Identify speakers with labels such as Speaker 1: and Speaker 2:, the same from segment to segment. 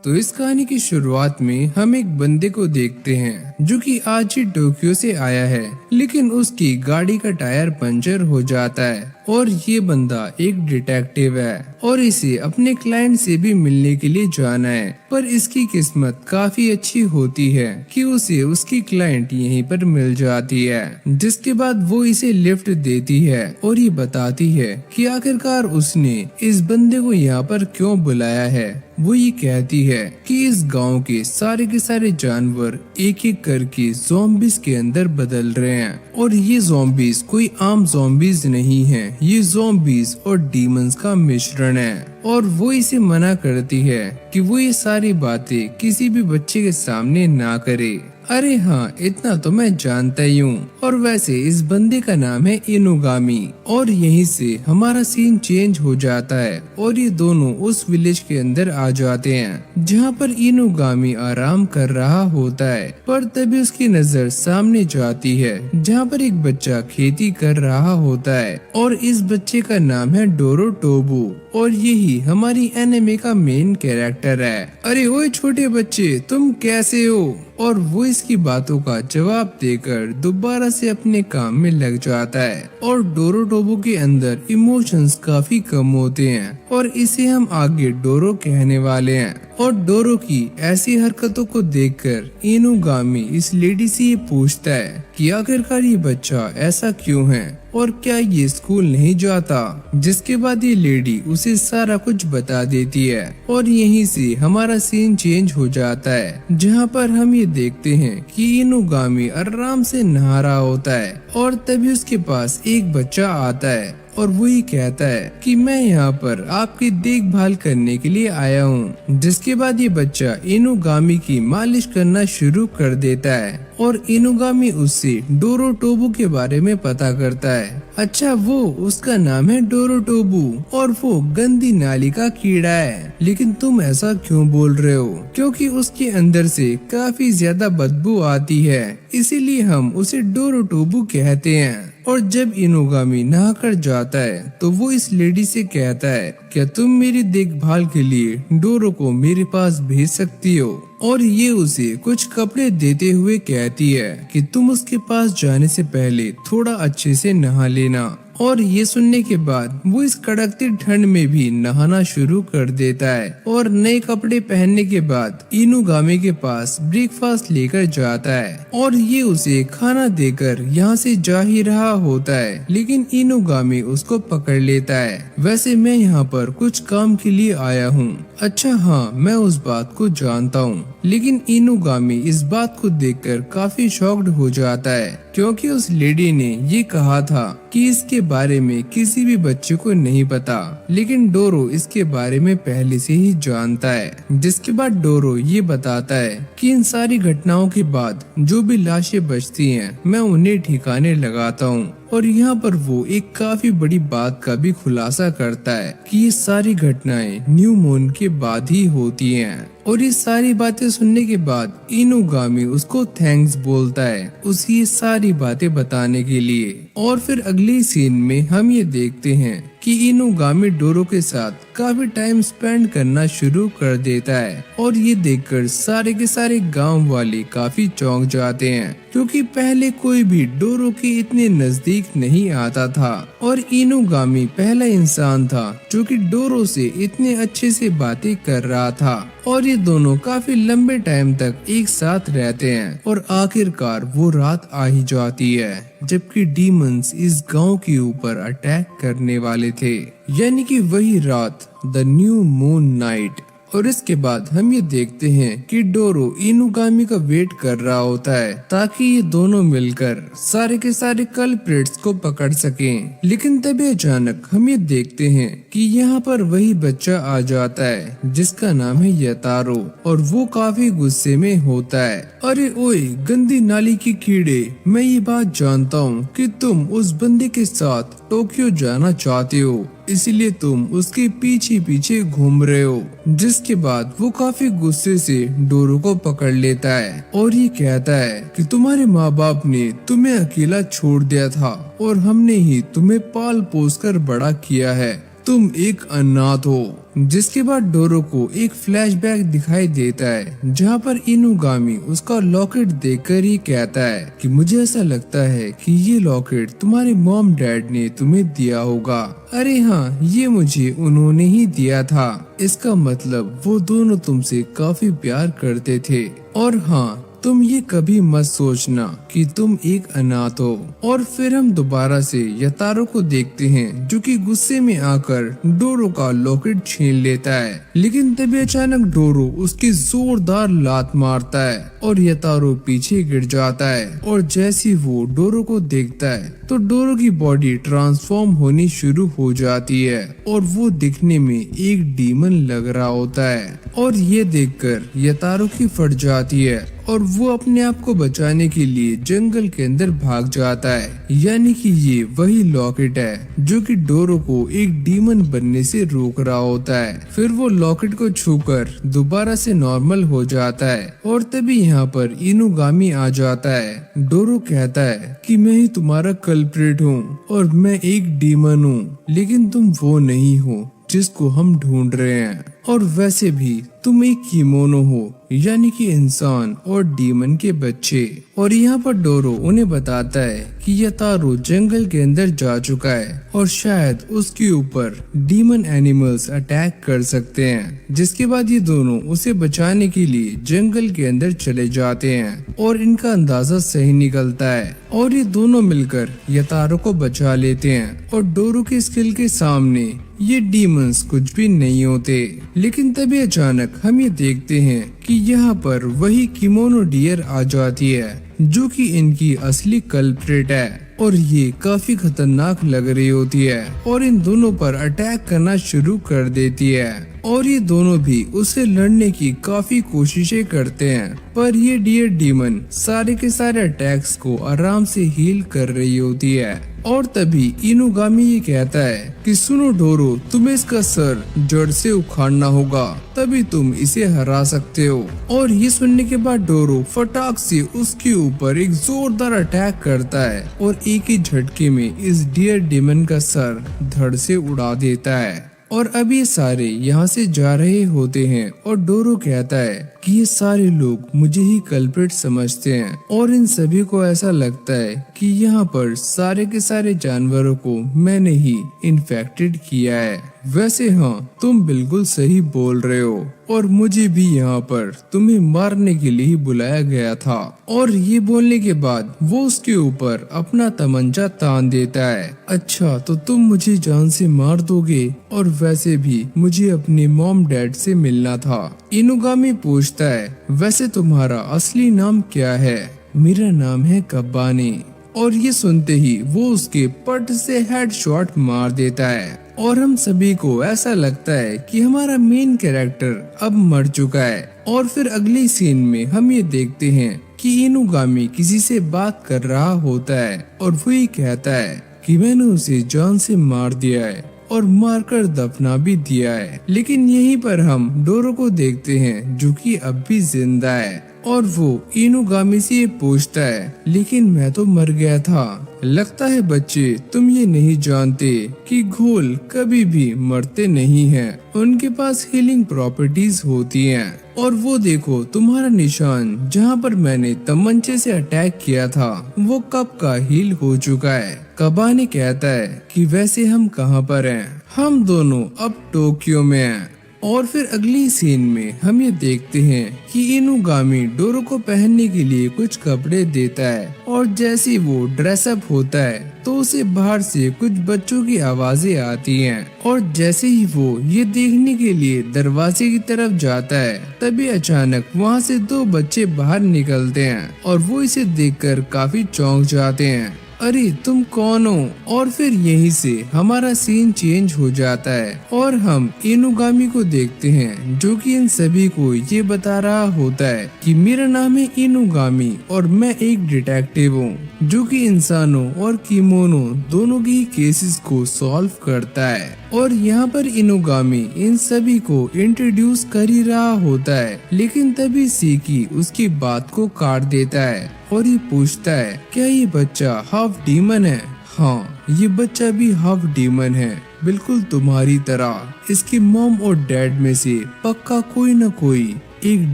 Speaker 1: तो इस कहानी की शुरुआत में हम एक बंदे को देखते हैं जो कि आज ही टोक्यो से आया है, लेकिन उसकी गाड़ी का टायर पंचर हो जाता है और ये बंदा एक डिटेक्टिव है और इसे अपने क्लाइंट से भी मिलने के लिए जाना है। पर इसकी किस्मत काफी अच्छी होती है कि उसे उसकी क्लाइंट यहीं पर मिल जाती है, जिसके बाद वो इसे लिफ्ट देती है और ये बताती है कि आखिरकार उसने इस बंदे को यहाँ पर क्यों बुलाया है। वो ये कहती है कि इस गांव के सारे जानवर एक एक करके ज़ॉम्बीज़ के अंदर बदल रहे हैं और ये ज़ॉम्बीज़ कोई आम ज़ॉम्बीज़ नहीं है, ये ज़ॉम्बीज़ और डीमंस का मिश्रण है। और वो इसे मना करती है कि वो ये सारी बातें किसी भी बच्चे के सामने ना करे। अरे हाँ, इतना तो मैं जानता ही हूँ। और वैसे इस बंदे का नाम है इनुगामी और यहीं से हमारा सीन चेंज हो जाता है और ये दोनों उस विलेज के अंदर आ जाते हैं जहाँ पर इनुगामी आराम कर रहा होता है। पर तभी उसकी नजर सामने जाती है जहाँ पर एक बच्चा खेती कर रहा होता है और इस बच्चे का नाम है डोरोटोबू और यही हमारी एनिमे का मेन कैरेक्टर है। अरे ओए छोटे बच्चे, तुम कैसे हो? और वो इसकी बातों का जवाब देकर दोबारा से अपने काम में लग जाता है और डोरोटोबू के अंदर इमोशंस काफी कम होते हैं और इसे हम आगे डोरो कहने वाले हैं। और डोरो की ऐसी हरकतों को देखकर इनुगामी इस लेडी से ये पूछता है कि आखिरकार ये बच्चा ऐसा क्यों है और क्या ये स्कूल नहीं जाता, जिसके बाद ये लेडी उसे सारा कुछ बता देती है और यहीं से हमारा सीन चेंज हो जाता है जहाँ पर हम ये देखते हैं कि इनुगामी आराम से नहा रहा होता है और तभी उसके पास एक बच्चा आता है और वो ही कहता है कि मैं यहाँ पर आपकी देखभाल करने के लिए आया हूँ। जिसके बाद ये बच्चा इनुगामी की मालिश करना शुरू कर देता है और इनुगामी उससे डोरोटोबू के बारे में पता करता है। अच्छा, वो उसका नाम है डोरोटोबू और वो गंदी नाली का कीड़ा है। लेकिन तुम ऐसा क्यों बोल रहे हो? क्योंकि उसके अंदर से काफी ज्यादा बदबू आती है, इसीलिए हम उसे डोरोटोबू कहते हैं। और जब इनुगामी नहा कर जाता है तो वो इस लेडी से कहता है, क्या तुम मेरी देखभाल के लिए डोरो को मेरे पास भेज सकती हो? और ये उसे कुछ कपड़े देते हुए कहती है कि तुम उसके पास जाने से पहले थोड़ा अच्छे से नहा लेना। और ये सुनने के बाद वो इस कड़कती ठंड में भी नहाना शुरू कर देता है और नए कपड़े पहनने के बाद इनुगामी के पास ब्रेकफास्ट लेकर जाता है और ये उसे खाना देकर यहाँ से जा ही रहा होता है, लेकिन इनुगामी उसको पकड़ लेता है। वैसे मैं यहाँ पर कुछ काम के लिए आया हूँ। अच्छा हाँ, मैं उस बात को जानता हूँ। लेकिन इनुगामी इस बात को देखकर काफी शॉक्ड हो जाता है क्योंकि उस लेडी ने ये कहा था कि इसके बारे में किसी भी बच्चे को नहीं पता, लेकिन डोरो इसके बारे में पहले से ही जानता है। जिसके बाद डोरो ये बताता है कि इन सारी घटनाओं के बाद जो भी लाशें बचती हैं मैं उन्हें ठिकाने लगाता हूँ। और यहाँ पर वो एक काफी बड़ी बात का भी खुलासा करता है कि ये सारी घटनाएं न्यू मून के बाद ही होती हैं। और ये सारी बातें सुनने के बाद इनुगामी उसको थैंक्स बोलता है उसे ये सारी बातें बताने के लिए। और फिर अगली सीन में हम ये देखते हैं कि इनुगामी डोरो के साथ काफी टाइम स्पेंड करना शुरू कर देता है और ये देखकर सारे के सारे गांव वाले काफी चौंक जाते हैं क्योंकि पहले कोई भी डोरो के इतने नजदीक नहीं आता था और इनुगामी पहला इंसान था जो कि डोरो से इतने अच्छे से बातें कर रहा था और ये दोनों काफी लंबे टाइम तक एक साथ रहते हैं और आखिरकार वो रात आ ही जाती है जबकि डीमंस इस गांव के ऊपर अटैक करने वाले थे, यानी कि वही रात, द न्यू मून नाइट। और इसके बाद हम ये देखते हैं कि डोरो इनुगामी का वेट कर रहा होता है ताकि ये दोनों मिलकर सारे के सारे कल्प्रिट्स को पकड़ सकें। लेकिन तभी अचानक हम ये देखते हैं कि यहाँ पर वही बच्चा आ जाता है जिसका नाम है यतारो और वो काफी गुस्से में होता है। अरे ओए गंदी नाली के कीड़े, मैं ये बात जानता हूँ कि तुम उस बंदे के साथ टोक्यो जाना चाहते हो, इसीलिए तुम उसके पीछे पीछे घूम रहे हो। जिसके बाद वो काफी गुस्से से डोरो को पकड़ लेता है और ये कहता है कि तुम्हारे माँ बाप ने तुम्हें अकेला छोड़ दिया था और हमने ही तुम्हें पाल पोस कर बड़ा किया है। तुम एक अनाथ हो। जिसके बाद डोरो को एक फ्लैशबैक दिखाई देता है जहाँ पर इनुगामी उसका लॉकेट देखकर ही कहता है कि मुझे ऐसा लगता है कि ये लॉकेट तुम्हारे मॉम डैड ने तुम्हें दिया होगा। अरे हाँ, ये मुझे उन्होंने ही दिया था। इसका मतलब वो दोनों तुमसे काफी प्यार करते थे। और हाँ, तुम ये कभी मत सोचना कि तुम एक अनाथ हो। और फिर हम दोबारा से यतारो को देखते हैं जो कि गुस्से में आकर डोरो का लॉकेट छीन लेता है। लेकिन तभी अचानक डोरो उसकी जोरदार लात मारता है और यतारो पीछे गिर जाता है। और जैसे वो डोरो को देखता है तो डोरो की बॉडी ट्रांसफॉर्म होनी शुरू हो जाती है और वो दिखने में एक डीमन लग रहा होता है। और ये देखकर यतारो की फट जाती है और वो अपने आप को बचाने के लिए जंगल के अंदर भाग जाता है। यानी कि ये वही लॉकेट है जो कि डोरो को एक डीमन बनने से रोक रहा होता है। फिर वो लॉकेट को छूकर दोबारा से नॉर्मल हो जाता है और तभी यहाँ पर इनुगामी आ जाता है। डोरो कहता है कि मैं ही तुम्हारा कल्प्रिट हूँ और मैं एक डीमन हूँ, लेकिन तुम वो नहीं हो जिसको हम ढूंढ रहे हैं। और वैसे भी तुम एक किमोनो हो, यानी कि इंसान और डीमन के बच्चे। और यहाँ पर डोरो उन्हें बताता है कि यतारो जंगल के अंदर जा चुका है और शायद उसके ऊपर डीमन एनिमल्स अटैक कर सकते हैं। जिसके बाद ये दोनों उसे बचाने के लिए जंगल के अंदर चले जाते हैं और इनका अंदाजा सही निकलता है और ये दोनों मिलकर यतारो को बचा लेते हैं। और डोरो के स्किल के सामने ये डीमंस कुछ भी नहीं होते। लेकिन तभी अचानक हम ये देखते हैं कि यहाँ पर वही किमोनो डियर आ जाती है जो कि इनकी असली कल्प्रिट है और ये काफी खतरनाक लग रही होती है और इन दोनों पर अटैक करना शुरू कर देती है। और ये दोनों भी उससे लड़ने की काफी कोशिशें करते हैं, पर ये डियर डीमन सारे के सारे अटैक्स को आराम से हील कर रही होती है। और तभी इनुगामी ये कहता है कि सुनो डोरो, तुम्हें इसका सर जड़ से उखाड़ना होगा, तभी तुम इसे हरा सकते हो। और ये सुनने के बाद डोरो फटाक से उसके ऊपर एक जोरदार अटैक करता है और एक ही झटके में इस डियर डीमन का सर धड़ से उड़ा देता है। और अब ये सारे यहाँ से जा रहे होते हैं और डोरो कहता है कि ये सारे लोग मुझे ही कल्प्रिट समझते हैं और इन सभी को ऐसा लगता है कि यहाँ पर सारे के सारे जानवरों को मैंने ही इन्फेक्टेड किया है। वैसे हाँ, तुम बिल्कुल सही बोल रहे हो और मुझे भी यहाँ पर तुम्हें मारने के लिए ही बुलाया गया था। और ये बोलने के बाद वो उसके ऊपर अपना तमंचा तान देता है। अच्छा, तो तुम मुझे जान से मार दोगे? और वैसे भी मुझे अपने मॉम डैड से मिलना था। इनुगामी पूछता है, वैसे तुम्हारा असली नाम क्या है? मेरा नाम है कब्बानी। और ये सुनते ही वो उसके पट से हेडशॉट मार देता है और हम सभी को ऐसा लगता है कि हमारा मेन कैरेक्टर अब मर चुका है। और फिर अगली सीन में हम ये देखते हैं कि इनुगामी किसी से बात कर रहा होता है और वो ही कहता है कि मैंने उसे जान से मार दिया है और मारकर दफना भी दिया है। लेकिन यहीं पर हम डोरो को देखते हैं जो कि अब भी जिंदा है और वो इनुगामी से ये पूछता है, लेकिन मैं तो मर गया था। लगता है बच्चे तुम ये नहीं जानते कि घोल कभी भी मरते नहीं हैं, उनके पास हीलिंग प्रॉपर्टीज होती हैं। और वो देखो, तुम्हारा निशान जहाँ पर मैंने तमंचे से अटैक किया था वो कब का हील हो चुका है। कबानी कहता है कि वैसे हम कहाँ पर हैं? हम दोनों अब टोक्यो में हैं। और फिर अगली सीन में हम ये देखते हैं कि इनुगामी डोरो को पहनने के लिए कुछ कपड़े देता है और जैसे वो ड्रेसअप होता है तो उसे बाहर से कुछ बच्चों की आवाजें आती हैं। और जैसे ही वो ये देखने के लिए दरवाजे की तरफ जाता है तभी अचानक वहाँ से दो बच्चे बाहर निकलते हैं और वो इसे देखकर काफी चौंक जाते हैं। अरे तुम कौन हो? और फिर यहीं से हमारा सीन चेंज हो जाता है और हम इनुगामी को देखते हैं जो कि इन सभी को ये बता रहा होता है कि मेरा नाम है इनुगामी और मैं एक डिटेक्टिव हूँ जो कि इंसानों और किमोनो दोनों की केसेस को सॉल्व करता है। और यहाँ पर इनुगामी इन सभी को इंट्रोड्यूस कर ही रहा होता है, लेकिन तभी सीकी उसकी बात को काट देता है और ये पूछता है, क्या ये बच्चा हाफ डीमन है? हाँ, ये बच्चा भी हाफ डीमन है, बिल्कुल तुम्हारी तरह। इसके मॉम और डैड में से पक्का कोई न कोई एक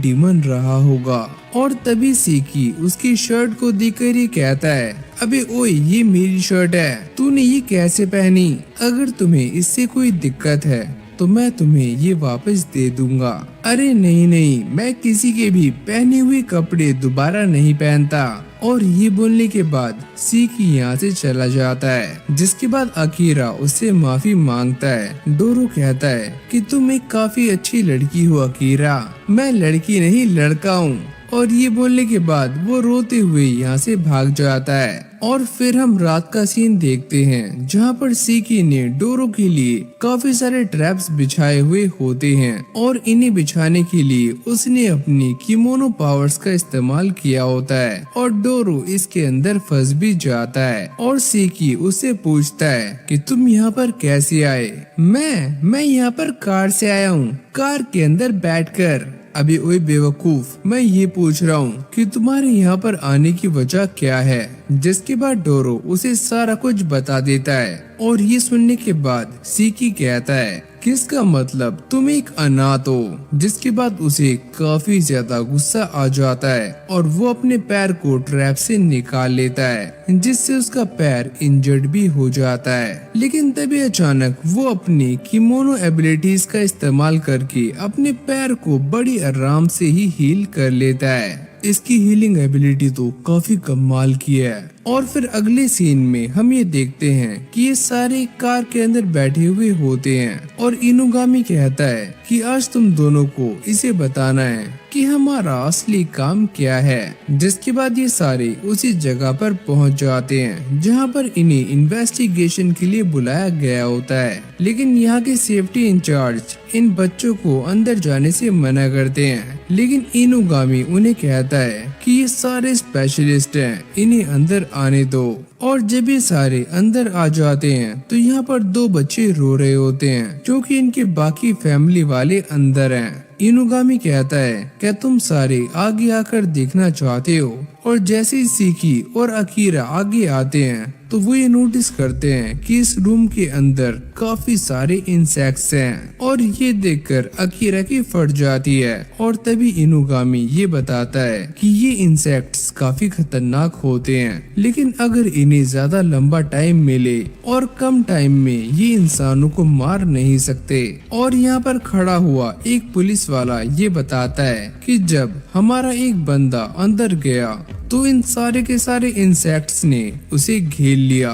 Speaker 1: डीमन रहा होगा। और तभी सीकी उसकी शर्ट को देखकर ये कहता है, अबे ओए, ये मेरी शर्ट है, तूने ये कैसे पहनी? अगर तुम्हें इससे कोई दिक्कत है तो मैं तुम्हें ये वापस दे दूंगा। अरे नहीं नहीं, मैं किसी के भी पहने हुए कपड़े दोबारा नहीं पहनता। और ये बोलने के बाद सीकी यहाँ से चला जाता है, जिसके बाद अकीरा उससे माफी मांगता है। डोरो कहता है कि तुम एक काफी अच्छी लड़की हो अकीरा, मैं लड़की नहीं लड़का हूँ। और ये बोलने के बाद वो रोते हुए यहाँ से भाग जाता है। और फिर हम रात का सीन देखते हैं, जहाँ पर सीकी ने डोरो के लिए काफी सारे ट्रैप्स बिछाए हुए होते हैं और इन्हें बिछाने के लिए उसने अपनी किमोनो पावर्स का इस्तेमाल किया होता है। और डोरो इसके अंदर फंस भी जाता है और सीकी उससे पूछता है कि तुम यहाँ पर कैसे आए? मैं यहाँ पर कार से आया हूँ, कार के अंदर बैठकर। अभी ओए बेवकूफ, मैं ये पूछ रहा हूँ कि तुम्हारे यहाँ पर आने की वजह क्या है? जिसके बाद डोरो उसे सारा कुछ बता देता है। और ये सुनने के बाद सीकी कहता है, किसका मतलब तुम एक अनाथ हो? जिसके बाद उसे काफी ज्यादा गुस्सा आ जाता है और वो अपने पैर को ट्रैप से निकाल लेता है, जिससे उसका पैर इंजर्ड भी हो जाता है। लेकिन तभी अचानक वो अपनी किमोनो एबिलिटीज का इस्तेमाल करके अपने पैर को बड़ी आराम से ही हील कर लेता है। इसकी हीलिंग एबिलिटी तो काफी कमाल की है। और फिर अगले सीन में हम ये देखते हैं कि ये सारे कार के अंदर बैठे हुए होते हैं और इनुगामी कहता है कि आज तुम दोनों को इसे बताना है कि हमारा असली काम क्या है। जिसके बाद ये सारे उसी जगह पर पहुंच जाते हैं जहां पर इन्हें इन्वेस्टिगेशन के लिए बुलाया गया होता है। लेकिन यहाँ के सेफ्टी इंचार्ज इन बच्चों को अंदर जाने से मना करते हैं, लेकिन इनुगामी उन्हें कहता है कि ये सारे स्पेशलिस्ट हैं, इन्हें अंदर आने दो। और जब ये सारे अंदर आ जाते हैं तो यहाँ पर दो बच्चे रो रहे होते हैं, क्योंकि इनके बाकी फैमिली वाले अंदर हैं। इनुगामी कहता है, क्या तुम सारे आगे आकर देखना चाहते हो? और जैसे ही सीकी और अकीरा आगे आते हैं तो वो ये नोटिस करते हैं कि इस रूम के अंदर काफी सारे इंसेक्ट्स हैं। और ये देखकर अकीरा की फट जाती है। और तभी इनुगामी ये बताता है कि ये इंसेक्ट्स काफी खतरनाक होते हैं, लेकिन अगर इन्हें ज्यादा लंबा टाइम मिले और कम टाइम में ये इंसानों को मार नहीं सकते। और यहाँ पर खड़ा हुआ एक पुलिस वाला ये बताता है कि जब हमारा एक बंदा अंदर गया तो इन सारे के सारे इंसेक्ट्स ने उसे घेर लिया।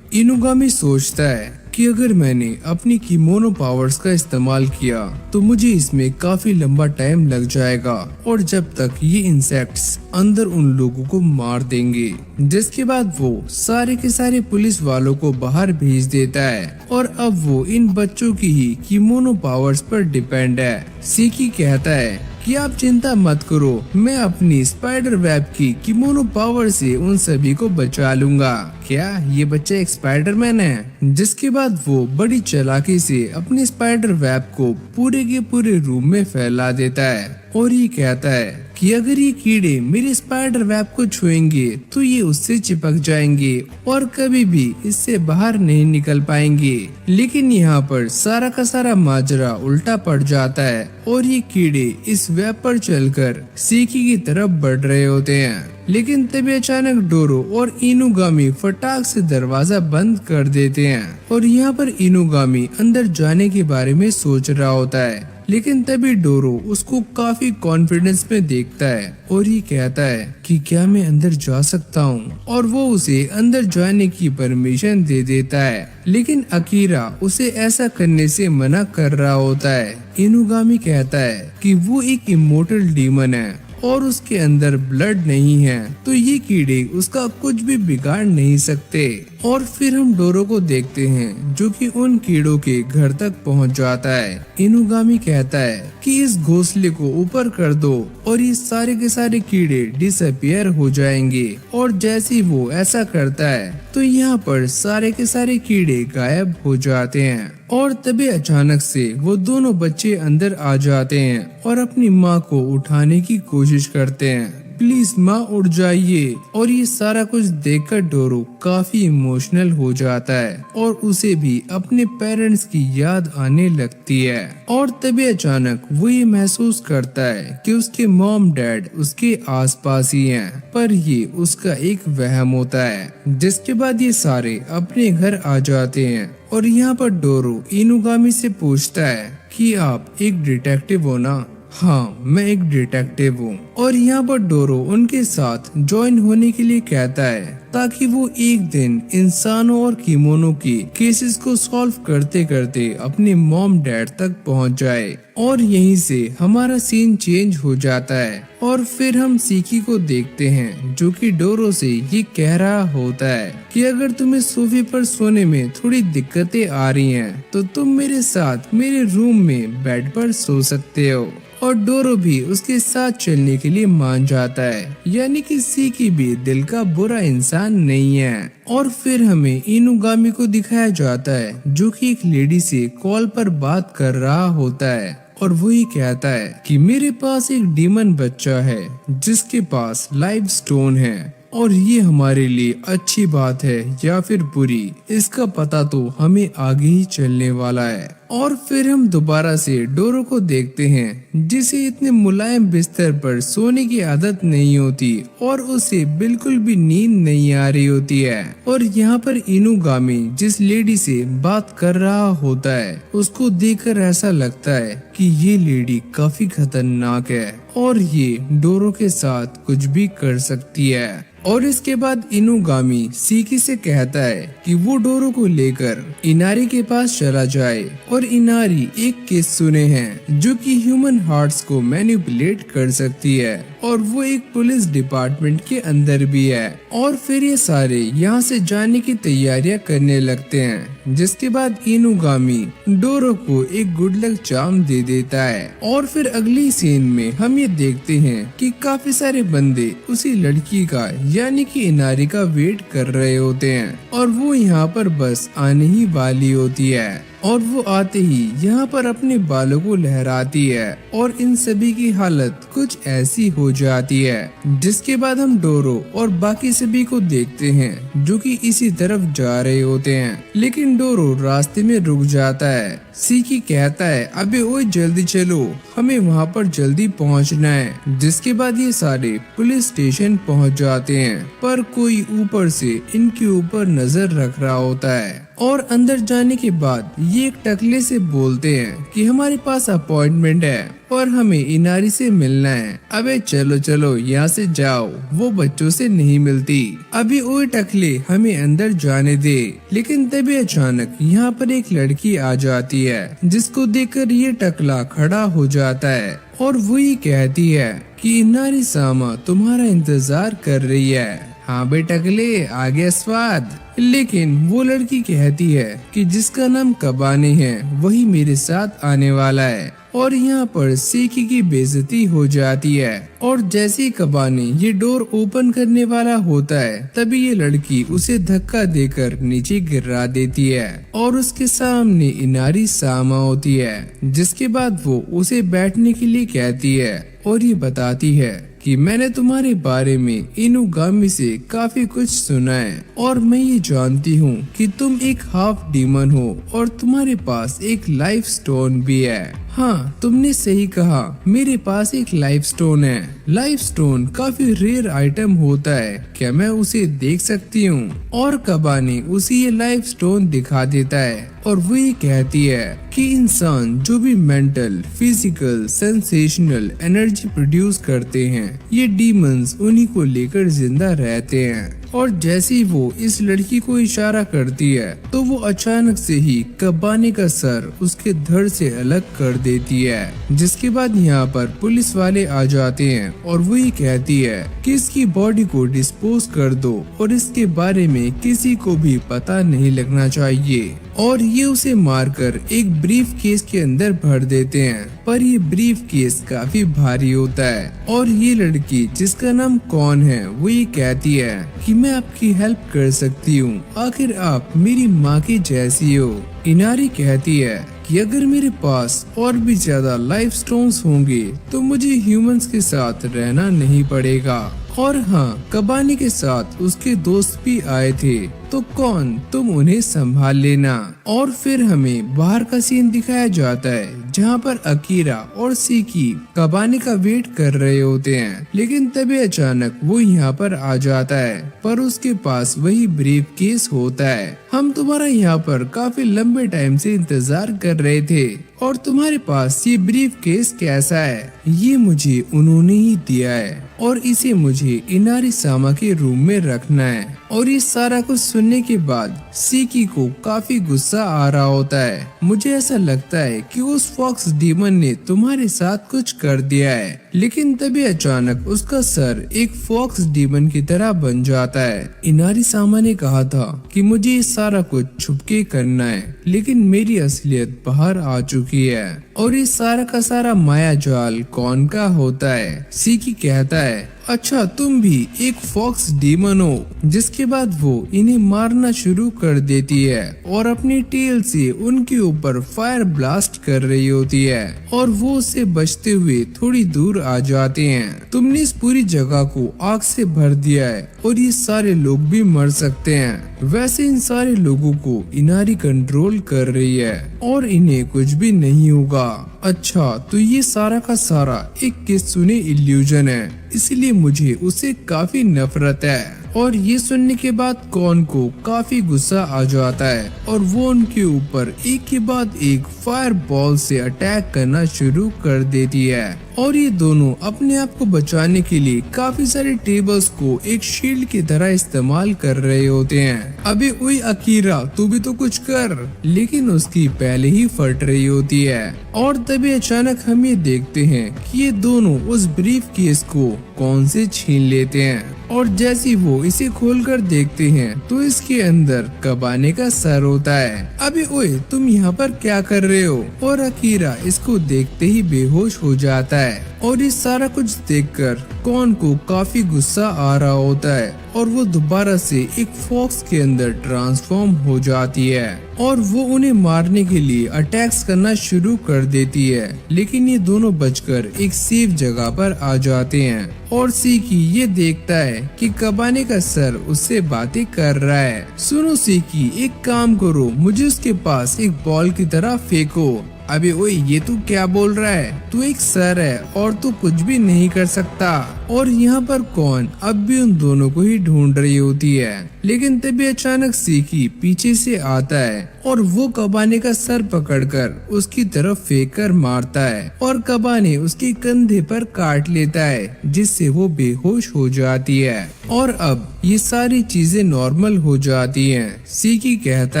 Speaker 1: इनुगामी सोचता है कि अगर मैंने अपनी किमोनो पावर्स का इस्तेमाल किया तो मुझे इसमें काफी लंबा टाइम लग जाएगा और जब तक ये इंसेक्ट्स अंदर उन लोगों को मार देंगे। जिसके बाद वो सारे के सारे पुलिस वालों को बाहर भेज देता है और अब वो इन बच्चों की ही किमोनो पावर्स पर डिपेंड है। सीकी कहता है कि आप चिंता मत करो, मैं अपनी स्पाइडर वेब की किमोनो पावर से उन सभी को बचा लूंगा। क्या ये बच्चा एक स्पाइडरमैन है? जिसके बाद वो बड़ी चालाकी से अपने स्पाइडर वेब को पूरे के पूरे रूम में फैला देता है और ये कहता है कि अगर ये कीड़े मेरे स्पाइडर वेब को छुएंगे तो ये उससे चिपक जाएंगे और कभी भी इससे बाहर नहीं निकल पाएंगे। लेकिन यहाँ पर सारा का सारा माजरा उल्टा पड़ जाता है और ये कीड़े इस वेब पर चलकर सीकी की तरफ बढ़ रहे होते हैं। लेकिन तभी अचानक डोरो और इनुगामी फटाक से दरवाजा बंद कर देते हैं और यहाँ पर इनुगामी अंदर जाने के बारे में सोच रहा होता है। लेकिन तभी डोरो उसको काफी कॉन्फिडेंस में देखता है और ये कहता है कि क्या मैं अंदर जा सकता हूँ, और वो उसे अंदर जाने की परमिशन दे देता है। लेकिन अकीरा उसे ऐसा करने से मना कर रहा होता है। इनुगामी कहता है कि वो एक इमोर्टल डीमन है और उसके अंदर ब्लड नहीं है, तो ये कीड़े उसका कुछ भी बिगाड़ नहीं सकते। और फिर हम डोरो को देखते हैं जो कि उन कीड़ों के घर तक पहुंच जाता है। इनुगामी कहता है कि इस घोंसले को ऊपर कर दो और ये सारे के सारे कीड़े डिसअपियर हो जाएंगे। और जैसे ही वो ऐसा करता है तो यहाँ पर सारे के सारे कीड़े गायब हो जाते हैं। और तभी अचानक से वो दोनों बच्चे अंदर आ जाते हैं और अपनी माँ को उठाने की कोशिश करते हैं। प्लीज माँ उठ जाइए। और ये सारा कुछ देखकर डोरो काफी इमोशनल हो जाता है और उसे भी अपने पेरेंट्स की याद आने लगती है। और तभी अचानक वो ये महसूस करता है कि उसके मॉम डैड उसके आसपास ही हैं, पर ये उसका एक वहम होता है। जिसके बाद ये सारे अपने घर आ जाते हैं और यहाँ पर डोरो इनुगामी से पूछता है कि आप एक डिटेक्टिव हो ना? हाँ, मैं एक डिटेक्टिव हूँ। और यहाँ पर डोरो उनके साथ ज्वाइन होने के लिए कहता है ताकि वो एक दिन इंसानों और कीमोनों की केसेस को सॉल्व करते करते अपने मॉम डैड तक पहुँच जाए। और यहीं से हमारा सीन चेंज हो जाता है और फिर हम सीकी को देखते हैं जो कि डोरो से ये कह रहा होता है कि अगर तुम्हें सोफे पर सोने में थोड़ी दिक्कतें आ रही हैं तो तुम मेरे साथ मेरे रूम में बेड पर सो सकते हो। और डोरो भी उसके साथ चलने के लिए मान जाता है, यानी कि सीकी भी दिल का बुरा इंसान नहीं है। और फिर हमें इनुगामी को दिखाया जाता है जो कि एक लेडी से कॉल पर बात कर रहा होता है और वही कहता है कि मेरे पास एक डीमन बच्चा है जिसके पास लाइफ स्टोन है और ये हमारे लिए अच्छी बात है या फिर बुरी, इसका पता तो हमें आगे ही चलने वाला है। और फिर हम दोबारा से डोरो को देखते हैं जिसे इतने मुलायम बिस्तर पर सोने की आदत नहीं होती और उसे बिल्कुल भी नींद नहीं आ रही होती है। और यहाँ पर इनुगामी जिस लेडी से बात कर रहा होता है उसको देखकर ऐसा लगता है कि ये लेडी काफी खतरनाक है और ये डोरो के साथ कुछ भी कर सकती है। और इसके बाद इनुगामी सीकी से कहता है कि वो डोरो को लेकर इनारी के पास चला जाए। और इनारी एक केस सुने हैं जो कि ह्यूमन हार्ट्स को मैनिपुलेट कर सकती है और वो एक पुलिस डिपार्टमेंट के अंदर भी है। और फिर ये सारे यहाँ से जाने की तैयारियां करने लगते हैं, जिसके बाद इनुगामी डोरो को एक गुड लक चार्म दे देता है। और फिर अगली सीन में हम ये देखते हैं कि काफी सारे बंदे उसी लड़की का यानी कि इनारी का वेट कर रहे होते हैं और वो यहाँ पर बस आने ही वाली होती है। और वो आते ही यहाँ पर अपने बालों को लहराती है और इन सभी की हालत कुछ ऐसी हो जाती है। जिसके बाद हम डोरो और बाकी सभी को देखते हैं जो कि इसी तरफ जा रहे होते हैं, लेकिन डोरो रास्ते में रुक जाता है। सीकी कहता है अबे ओए जल्दी चलो, हमें वहाँ पर जल्दी पहुँचना है। जिसके बाद ये सारे पुलिस स्टेशन पहुँच जाते हैं, पर कोई ऊपर से इनके ऊपर नजर रख रहा होता है। और अंदर जाने के बाद ये एक टकले से बोलते हैं कि हमारे पास अपॉइंटमेंट है और हमें इनारी से मिलना है। अबे चलो चलो यहाँ से जाओ, वो बच्चों से नहीं मिलती। अभी ओए टकले हमें अंदर जाने दे। लेकिन तभी अचानक यहाँ पर एक लड़की आ जाती है जिसको देखकर ये टकला खड़ा हो जाता है और वही कहती है कि इनारी सामा तुम्हारा इंतजार कर रही है। हाँ बे टकले, आ गया स्वाद। लेकिन वो लड़की कहती है कि जिसका नाम कबाने है वही मेरे साथ आने वाला है। और यहाँ पर सीकी की बेइज्जती हो जाती है और जैसे ही कबाने ये डोर ओपन करने वाला होता है तभी ये लड़की उसे धक्का देकर नीचे गिरा देती है और उसके सामने इनारी सामा होती है। जिसके बाद वो उसे बैठने के लिए कहती है और ये बताती है कि मैंने तुम्हारे बारे में इनुगामी से काफी कुछ सुना है और मैं ये जानती हूँ कि तुम एक हाफ डीमन हो और तुम्हारे पास एक लाइफ स्टोन भी है। हाँ, तुमने सही कहा, मेरे पास एक लाइफ स्टोन है। लाइफ स्टोन काफी रेयर आइटम होता है, क्या मैं उसे देख सकती हूँ? और कबाने उसे ये लाइफ स्टोन दिखा देता है और वो ये कहती है कि इंसान जो भी mental, physical, sensational energy produce करते हैं ये डीमंस उन्हीं को लेकर जिंदा रहते हैं। और जैसे ही वो इस लड़की को इशारा करती है तो वो अचानक से ही कबाने का सर उसके धड़ से अलग कर देती है। जिसके बाद यहाँ पर पुलिस वाले आ जाते हैं और वो ये कहती है कि इसकी बॉडी को डिस्पोज कर दो और इसके बारे में किसी को भी पता नहीं लगना चाहिए। और ये उसे मारकर एक ब्रीफ केस के अंदर भर देते हैं, पर ये ब्रीफ केस काफी भारी होता है। और ये लड़की जिसका नाम कौन है वो ये कहती है कि मैं आपकी हेल्प कर सकती हूँ, आखिर आप मेरी माँ की जैसी हो। इनारी कहती है कि अगर मेरे पास और भी ज्यादा लाइफ स्टोन्स होंगे तो मुझे ह्यूमंस के साथ रहना नहीं पड़ेगा। और हाँ, कबानी के साथ उसके दोस्त भी आए थे, तो कौन, तुम उन्हें संभाल लेना। और फिर हमें बाहर का सीन दिखाया जाता है जहाँ पर अकीरा और सीकी कबानी का वेट कर रहे होते हैं, लेकिन तभी अचानक वो यहाँ पर आ जाता है, पर उसके पास वही ब्रीफ केस होता है। हम तुम्हारा यहाँ पर काफी लंबे टाइम से इंतजार कर रहे थे और तुम्हारे पास ये ब्रीफ केस कैसा है? ये मुझे उन्होंने ही दिया है और इसे मुझे इनारी सामा के रूम में रखना है। और ये सारा कुछ सुनने के बाद सीकी को काफी गुस्सा आ रहा होता है। मुझे ऐसा लगता है कि उस फॉक्स डीमन ने तुम्हारे साथ कुछ कर दिया है, लेकिन तभी अचानक उसका सर एक फॉक्स डीमन की तरह बन जाता है। इनारी सामा ने कहा था कि मुझे ये सारा कुछ छुपके करना है, लेकिन मेरी असलियत बाहर आ चुकी है। और ये सारा का सारा माया जाल कौन का होता है? सीकी कहता है, अच्छा तुम भी एक फॉक्स डीमन हो। जिसके बाद वो इन्हें मारना शुरू कर देती है और अपनी टेल से उनके ऊपर फायर ब्लास्ट कर रही होती है और वो उससे बचते हुए थोड़ी दूर आ जाते हैं। तुमने इस पूरी जगह को आग से भर दिया है और ये सारे लोग भी मर सकते हैं। वैसे इन सारे लोगों को इनारी कंट्रोल कर रही है और इन्हें कुछ भी नहीं होगा। अच्छा, तो ये सारा का सारा एक किस्सुने इल्यूजन है, इसलिए मुझे उससे काफी नफरत है। और ये सुनने के बाद कौन को काफी गुस्सा आ जाता है और वो उनके ऊपर एक के बाद एक फायर बॉल से अटैक करना शुरू कर देती है। और ये दोनों अपने आप को बचाने के लिए काफी सारे टेबल्स को एक शील्ड की तरह इस्तेमाल कर रहे होते हैं। अबे ओए अकीरा, तू भी तो कुछ कर, लेकिन उसकी पहले ही फट रही होती है। और तभी अचानक हम ये देखते हैं कि ये दोनों उस ब्रीफ केस को कौन से छीन लेते हैं और जैसे वो इसे खोलकर देखते हैं तो इसके अंदर कबाने का सर होता है। अबे ओए, तुम यहाँ पर क्या कर रहे हो? और अकीरा इसको देखते ही बेहोश हो जाता है। और ये सारा कुछ देखकर कौन को काफी गुस्सा आ रहा होता है और वो दोबारा से एक फॉक्स के अंदर ट्रांसफॉर्म हो जाती है और वो उन्हें मारने के लिए अटैक्स करना शुरू कर देती है, लेकिन ये दोनों बचकर एक सेफ जगह पर आ जाते हैं। और सीकी ये देखता है कि कबाने का सर उससे बातें कर रहा है। सुनो सीकी, एक काम करो, मुझे उसके पास एक बॉल की तरह फेंको। अबे ओए, ये तू क्या बोल रहा है? तू एक सर है और तू कुछ भी नहीं कर सकता। और यहाँ पर कौन अब भी उन दोनों को ही ढूंढ रही होती है, लेकिन तभी अचानक सीकी पीछे से आता है और वो कबाने का सर पकड़कर उसकी तरफ फेंक कर मारता है और कबाने उसके कंधे पर काट लेता है, जिससे वो बेहोश हो जाती है। और अब ये सारी चीजें नॉर्मल हो जाती हैं। सीकी कहता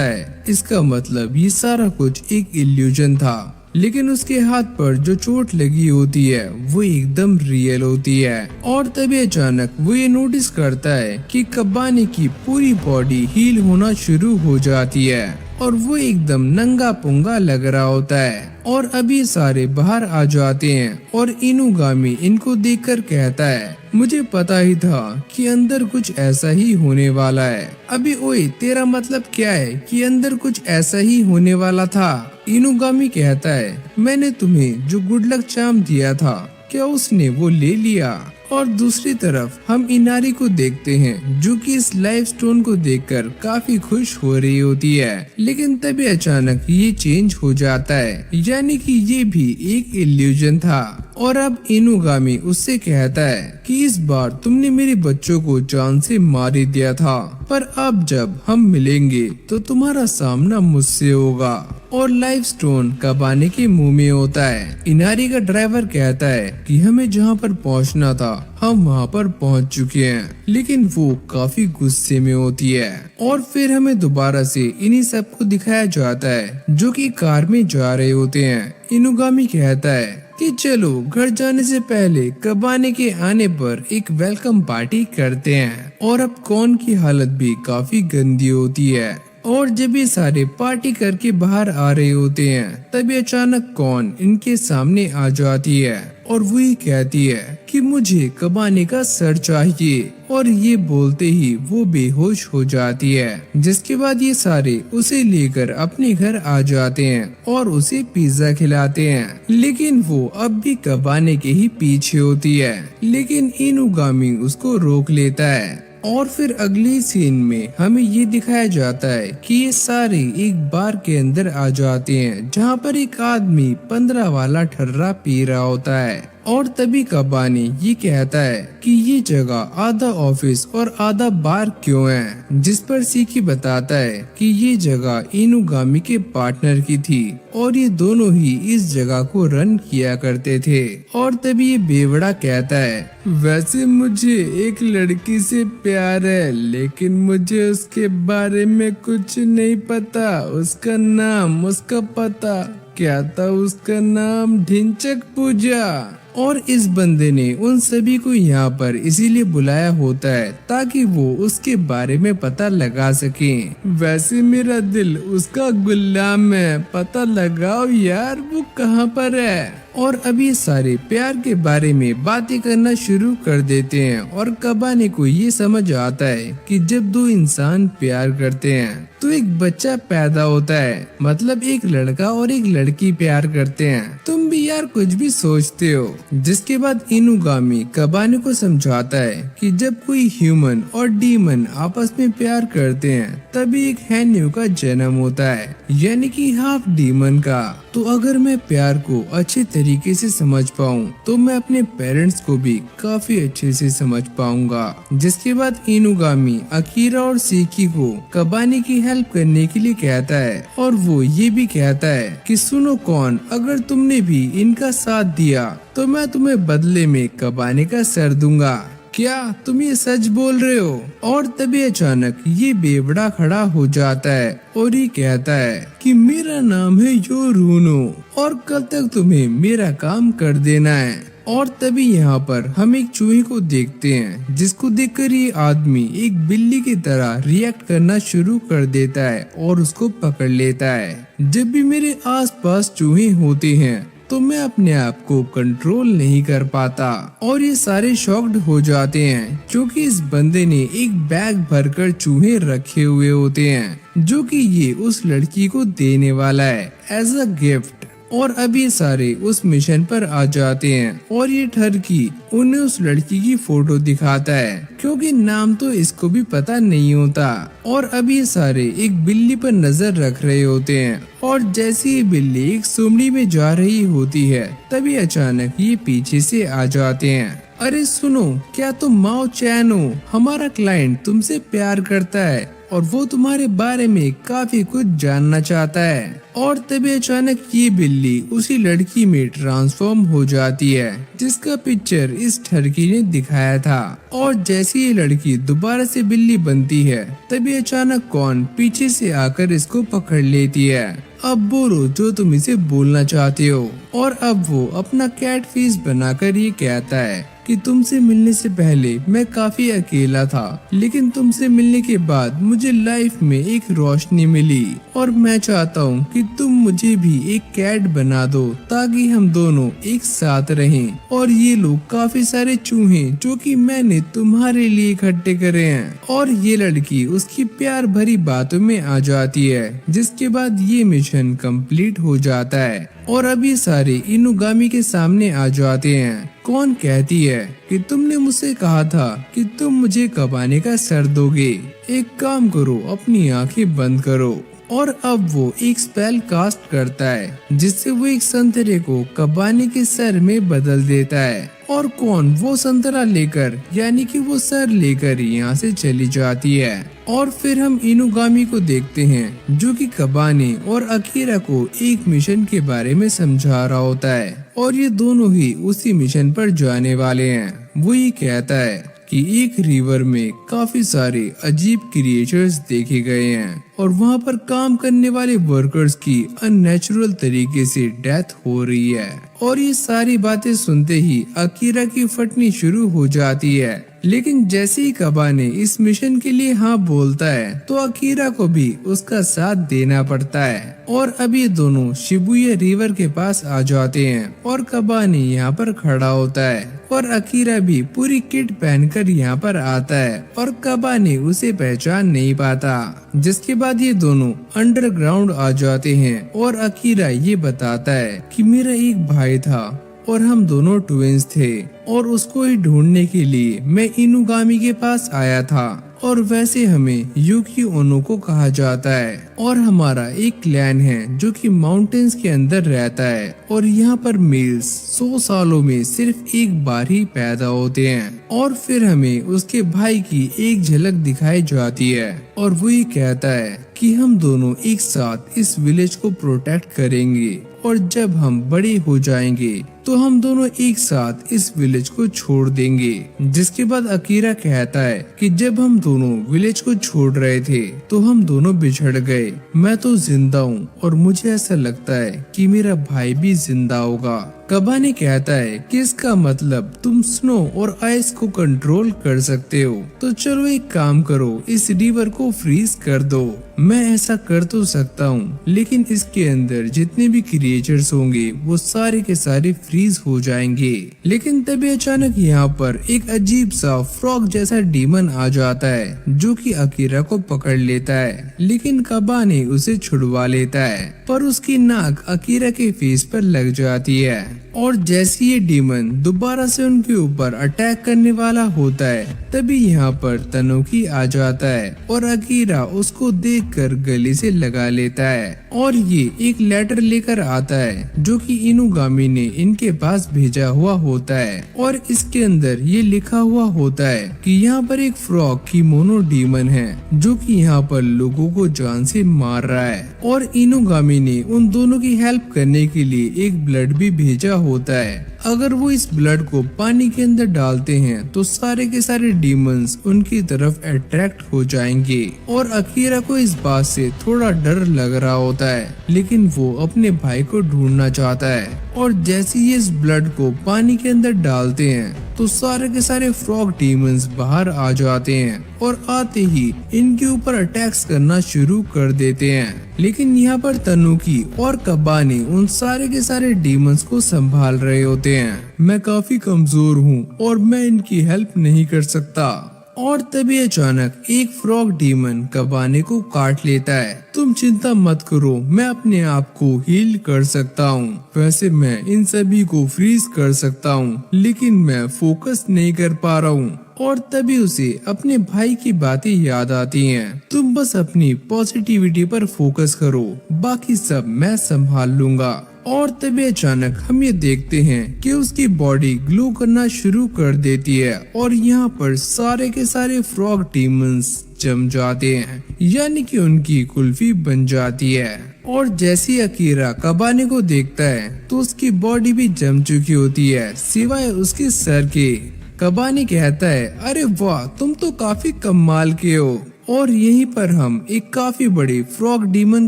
Speaker 1: है, इसका मतलब ये सारा कुछ एक इल्यूजन था, लेकिन उसके हाथ पर जो चोट लगी होती है वो एकदम रियल होती है। और तभी अचानक वो ये नोटिस करता है कि कबाने की पूरी बॉडी हील होना शुरू हो जाती है और वो एकदम नंगा पुंगा लग रहा होता है। और अभी सारे बाहर आ जाते हैं और इनुगामी इनको देखकर कहता है, मुझे पता ही था कि अंदर कुछ ऐसा ही होने वाला है। अभी ओए, तेरा मतलब क्या है कि अंदर कुछ ऐसा ही होने वाला था? इनुगामी कहता है, मैंने तुम्हें जो गुड लक चार्म दिया था, क्या उसने वो ले लिया? और दूसरी तरफ हम इनारी को देखते हैं जो कि इस लाइफ स्टोन को देखकर काफी खुश हो रही होती है, लेकिन तभी अचानक ये चेंज हो जाता है, यानी कि ये भी एक इल्यूजन था। और अब इनुगामी उससे कहता है कि इस बार तुमने मेरे बच्चों को जान से मार ही दिया था, पर अब जब हम मिलेंगे तो तुम्हारा सामना मुझसे होगा। और लाइफ स्टोन कबाने के मुंह में होता है। इनारी का ड्राइवर कहता है कि हमें जहाँ पर पहुँचना था हम वहाँ पर पहुँच चुके हैं, लेकिन वो काफी गुस्से में होती है। और फिर हमें दोबारा से इन्हीं सबको दिखाया जाता है जो कि कार में जा रहे होते हैं। इनुगामी कहता है कि चलो घर जाने से पहले कबाने के आने पर एक वेलकम पार्टी करते हैं। और अब कौन की हालत भी काफी गंदी होती है और जब ये सारे पार्टी करके बाहर आ रहे होते हैं तभी अचानक कौन इनके सामने आ जाती है और वही कहती है कि मुझे कबाने का सर चाहिए, और ये बोलते ही वो बेहोश हो जाती है। जिसके बाद ये सारे उसे लेकर अपने घर आ जाते हैं और उसे पिज्जा खिलाते हैं, लेकिन वो अब भी कबाने के ही पीछे होती है, लेकिन इनुगामी उसको रोक लेता है। और फिर अगली सीन में हमें ये दिखाया जाता है कि ये सारे एक बार के अंदर आ जाते हैं जहाँ पर एक आदमी 15 वाला ठर्रा पी रहा होता है, और तभी कबाने ये कहता है कि ये जगह आधा ऑफिस और आधा बार क्यों है, जिस पर सीकी बताता है कि ये जगह इनुगामी के पार्टनर की थी और ये दोनों ही इस जगह को रन किया करते थे। और तभी ये बेवड़ा कहता है, वैसे मुझे एक लड़की से प्यार है, लेकिन मुझे उसके बारे में कुछ नहीं पता, उसका नाम, उसका पता क्या था, उसका नाम ढिंचक पूजा। और इस बंदे ने उन सभी को यहाँ पर इसीलिए बुलाया होता है ताकि वो उसके बारे में पता लगा सके। वैसे मेरा दिल उसका गुलाम है, पता लगाओ यार वो कहाँ पर है। और अभी सारे प्यार के बारे में बातें करना शुरू कर देते हैं और कबाने को ये समझ आता है कि जब दो इंसान प्यार करते हैं तो एक बच्चा पैदा होता है, मतलब एक लड़का और एक लड़की प्यार करते हैं। तुम भी यार कुछ भी सोचते हो। जिसके बाद इनुगामी कबाने को समझाता है कि जब कोई ह्यूमन और डीमन आपस में प्यार करते हैं तभी एक हैन्यू का जन्म होता है, यानी कि हाफ डीमन का। तो अगर मैं प्यार को अच्छे तरीके से समझ पाऊँ तो मैं अपने पेरेंट्स को भी काफी अच्छे से समझ पाऊंगा। जिसके बाद इनुगामी अकीरा और सीकी को कबाने की हेल्प करने के लिए कहता है, और वो ये भी कहता है कि सुनो कौन, अगर तुमने भी इनका साथ दिया तो मैं तुम्हें बदले में कबाने का सर दूंगा। क्या तुम ये सच बोल रहे हो? और तभी अचानक ये बेवड़ा खड़ा हो जाता है और ये कहता है कि मेरा नाम है योरूनो और कल तक तुम्हें मेरा काम कर देना है। और तभी यहाँ पर हम एक चूहे को देखते हैं जिसको देखकर ये आदमी एक बिल्ली की तरह रिएक्ट करना शुरू कर देता है और उसको पकड़ लेता है। जब भी मेरे आसपास चूहे होते हैं तो मैं अपने आप को कंट्रोल नहीं कर पाता। और ये सारे शॉक्ड हो जाते हैं क्योंकि इस बंदे ने एक बैग भरकर चूहे रखे हुए होते हैं जो कि ये उस लड़की को देने वाला है एज अ गिफ्ट। और अभी सारे उस मिशन पर आ जाते हैं और ये ठरकी उन्हें उस लड़की की फोटो दिखाता है क्योंकि नाम तो इसको भी पता नहीं होता। और अभी सारे एक बिल्ली पर नजर रख रहे होते हैं और जैसे ही बिल्ली एक सुमड़ी में जा रही होती है तभी अचानक ये पीछे से आ जाते हैं। अरे सुनो, क्या तुम माओ चैन हो? हमारा क्लाइंट तुमसे प्यार करता है और वो तुम्हारे बारे में काफी कुछ जानना चाहता है। और तभी अचानक ये बिल्ली उसी लड़की में ट्रांसफॉर्म हो जाती है जिसका पिक्चर इस ठरकी ने दिखाया था। और जैसे ये लड़की दोबारा से बिल्ली बनती है तभी अचानक कौन पीछे से आकर इसको पकड़ लेती है। अब बोलो जो तुम इसे बोलना चाहते हो। और अब वो अपना कैट फेस बनाकर ये कहता है कि तुमसे मिलने से पहले मैं काफी अकेला था, लेकिन तुमसे मिलने के बाद मुझे लाइफ में एक रोशनी मिली और मैं चाहता हूँ कि तुम मुझे भी एक कैट बना दो ताकि हम दोनों एक साथ रहें। और ये लोग काफी सारे चूहे जो कि मैंने तुम्हारे लिए इकट्ठे करे हैं। और ये लड़की उसकी प्यार भरी बातों में आ जाती है जिसके बाद ये मिशन कंप्लीट हो जाता है। और अभी सारे इनुगामी के सामने आ जाते हैं। कौन कहती है कि तुमने मुझसे कहा था कि तुम मुझे कबाने का सर दोगे, एक काम करो अपनी आंखें बंद करो। और अब वो एक स्पेल कास्ट करता है जिससे वो एक संतरे को कबाने के सर में बदल देता है। और कौन वो संतरा लेकर यानी कि वो सर लेकर यहाँ से चली जाती है। और फिर हम इनुगामी को देखते हैं जो कि कबाने और अकीरा को एक मिशन के बारे में समझा रहा होता है और ये दोनों ही उसी मिशन पर जाने वाले हैं। वो ये कहता है कि एक रिवर में काफी सारे अजीब क्रिएचर्स देखे गए हैं और वहाँ पर काम करने वाले वर्कर्स की अननेचुरल तरीके से डेथ हो रही है। और ये सारी बातें सुनते ही अकीरा की फटनी शुरू हो जाती है लेकिन जैसे ही कबाने इस मिशन के लिए हाँ बोलता है तो अकीरा को भी उसका साथ देना पड़ता है और अब ये दोनों शिबुया रिवर के पास आ जाते हैं और कबाने यहाँ पर खड़ा होता है और अकीरा भी पूरी किट पहनकर यहाँ पर आता है और कबाने उसे पहचान नहीं पाता। जिसके बाद ये दोनों अंडरग्राउंड आ जाते हैं और अकीरा ये बताता है कि मेरा एक भाई था और हम दोनों ट्विंस थे और उसको ही ढूंढने के लिए मैं इनुगामी के पास आया था और वैसे हमें यूकी ओनो को कहा जाता है और हमारा एक क्लैन है जो कि माउंटेन्स के अंदर रहता है और यहाँ पर मेल्स 100 सालों में सिर्फ एक बार ही पैदा होते हैं और फिर हमें उसके भाई की एक झलक दिखाई जाती है और वो ये कहता है कि हम दोनों एक साथ इस विलेज को प्रोटेक्ट करेंगे और जब हम बड़े हो जाएंगे तो हम दोनों एक साथ इस विलेज को छोड़ देंगे। जिसके बाद अकीरा कहता है कि जब हम दोनों विलेज को छोड़ रहे थे तो हम दोनों बिछड़ गए। मैं तो जिंदा हूँ और मुझे ऐसा लगता है कि मेरा भाई भी जिंदा होगा। कबाने कहता है कि इसका मतलब तुम स्नो और आइस को कंट्रोल कर सकते हो, तो चलो एक काम करो, इस रिवर को फ्रीज कर दो। मैं ऐसा कर तो सकता हूँ लेकिन इसके अंदर जितने भी क्रिएचर्स होंगे वो सारे के सारे फ्रीज हो जाएंगे। लेकिन तभी अचानक यहाँ पर एक अजीब सा फ्रॉग जैसा डीमन आ जाता है जो कि अकीरा को पकड़ लेता है, लेकिन कबाने उसे छुड़वा लेता है पर उसकी नाक अकीरा के फेस पर लग जाती है और जैसे ये डीमन दोबारा से उनके ऊपर अटैक करने वाला होता है तभी यहाँ पर तनुकी आ जाता है और अकीरा उसको देखकर गले से लगा लेता है और ये एक लेटर लेकर आता है जो कि इनुगामी ने इनके पास भेजा हुआ होता है और इसके अंदर ये लिखा हुआ होता है कि यहाँ पर एक फ्रॉग किमोनो डीमन है जो कि यहाँ पर लोगों को जान से मार रहा है और इनुगामी ने उन दोनों की हेल्प करने के लिए एक ब्लड भी भेजा होता है। अगर वो इस ब्लड को पानी के अंदर डालते हैं तो सारे के सारे डीमंस उनकी तरफ अट्रैक्ट हो जाएंगे और अकीरा को इस बात से थोड़ा डर लग रहा होता है लेकिन वो अपने भाई को ढूंढना चाहता है और जैसे ही इस ब्लड को पानी के अंदर डालते हैं तो सारे के सारे फ्रॉग डीमंस बाहर आ जाते हैं और आते ही इनके ऊपर अटैक्स करना शुरू कर देते हैं। लेकिन यहाँ पर तनुकी और कबाने उन सारे के सारे डीमंस को संभाल रहे होते हैं। मैं काफी कमजोर हूँ और मैं इनकी हेल्प नहीं कर सकता और तभी अचानक एक फ्रॉग डीमन कबाने को काट लेता है। तुम चिंता मत करो, मैं अपने आप को हील कर सकता हूँ। वैसे मैं इन सभी को फ्रीज कर सकता हूँ लेकिन मैं फोकस नहीं कर पा रहा हूँ और तभी उसे अपने भाई की बातें याद आती हैं। तुम बस अपनी पॉजिटिविटी पर फोकस करो, बाकी सब मैं संभाल लूंगा। और तभी अचानक हम ये देखते हैं कि उसकी बॉडी ग्लो करना शुरू कर देती है और यहाँ पर सारे के सारे फ्रॉग डीमंस जम जाते हैं, यानी कि उनकी कुल्फी बन जाती है। और जैसे अकीरा कबाने को देखता है तो उसकी बॉडी भी जम चुकी होती है सिवाय उसके सर के। कबाने कहता है, अरे वाह, तुम तो काफी कमाल के हो। और यहीं पर हम एक काफी बड़े फ्रॉग डीमन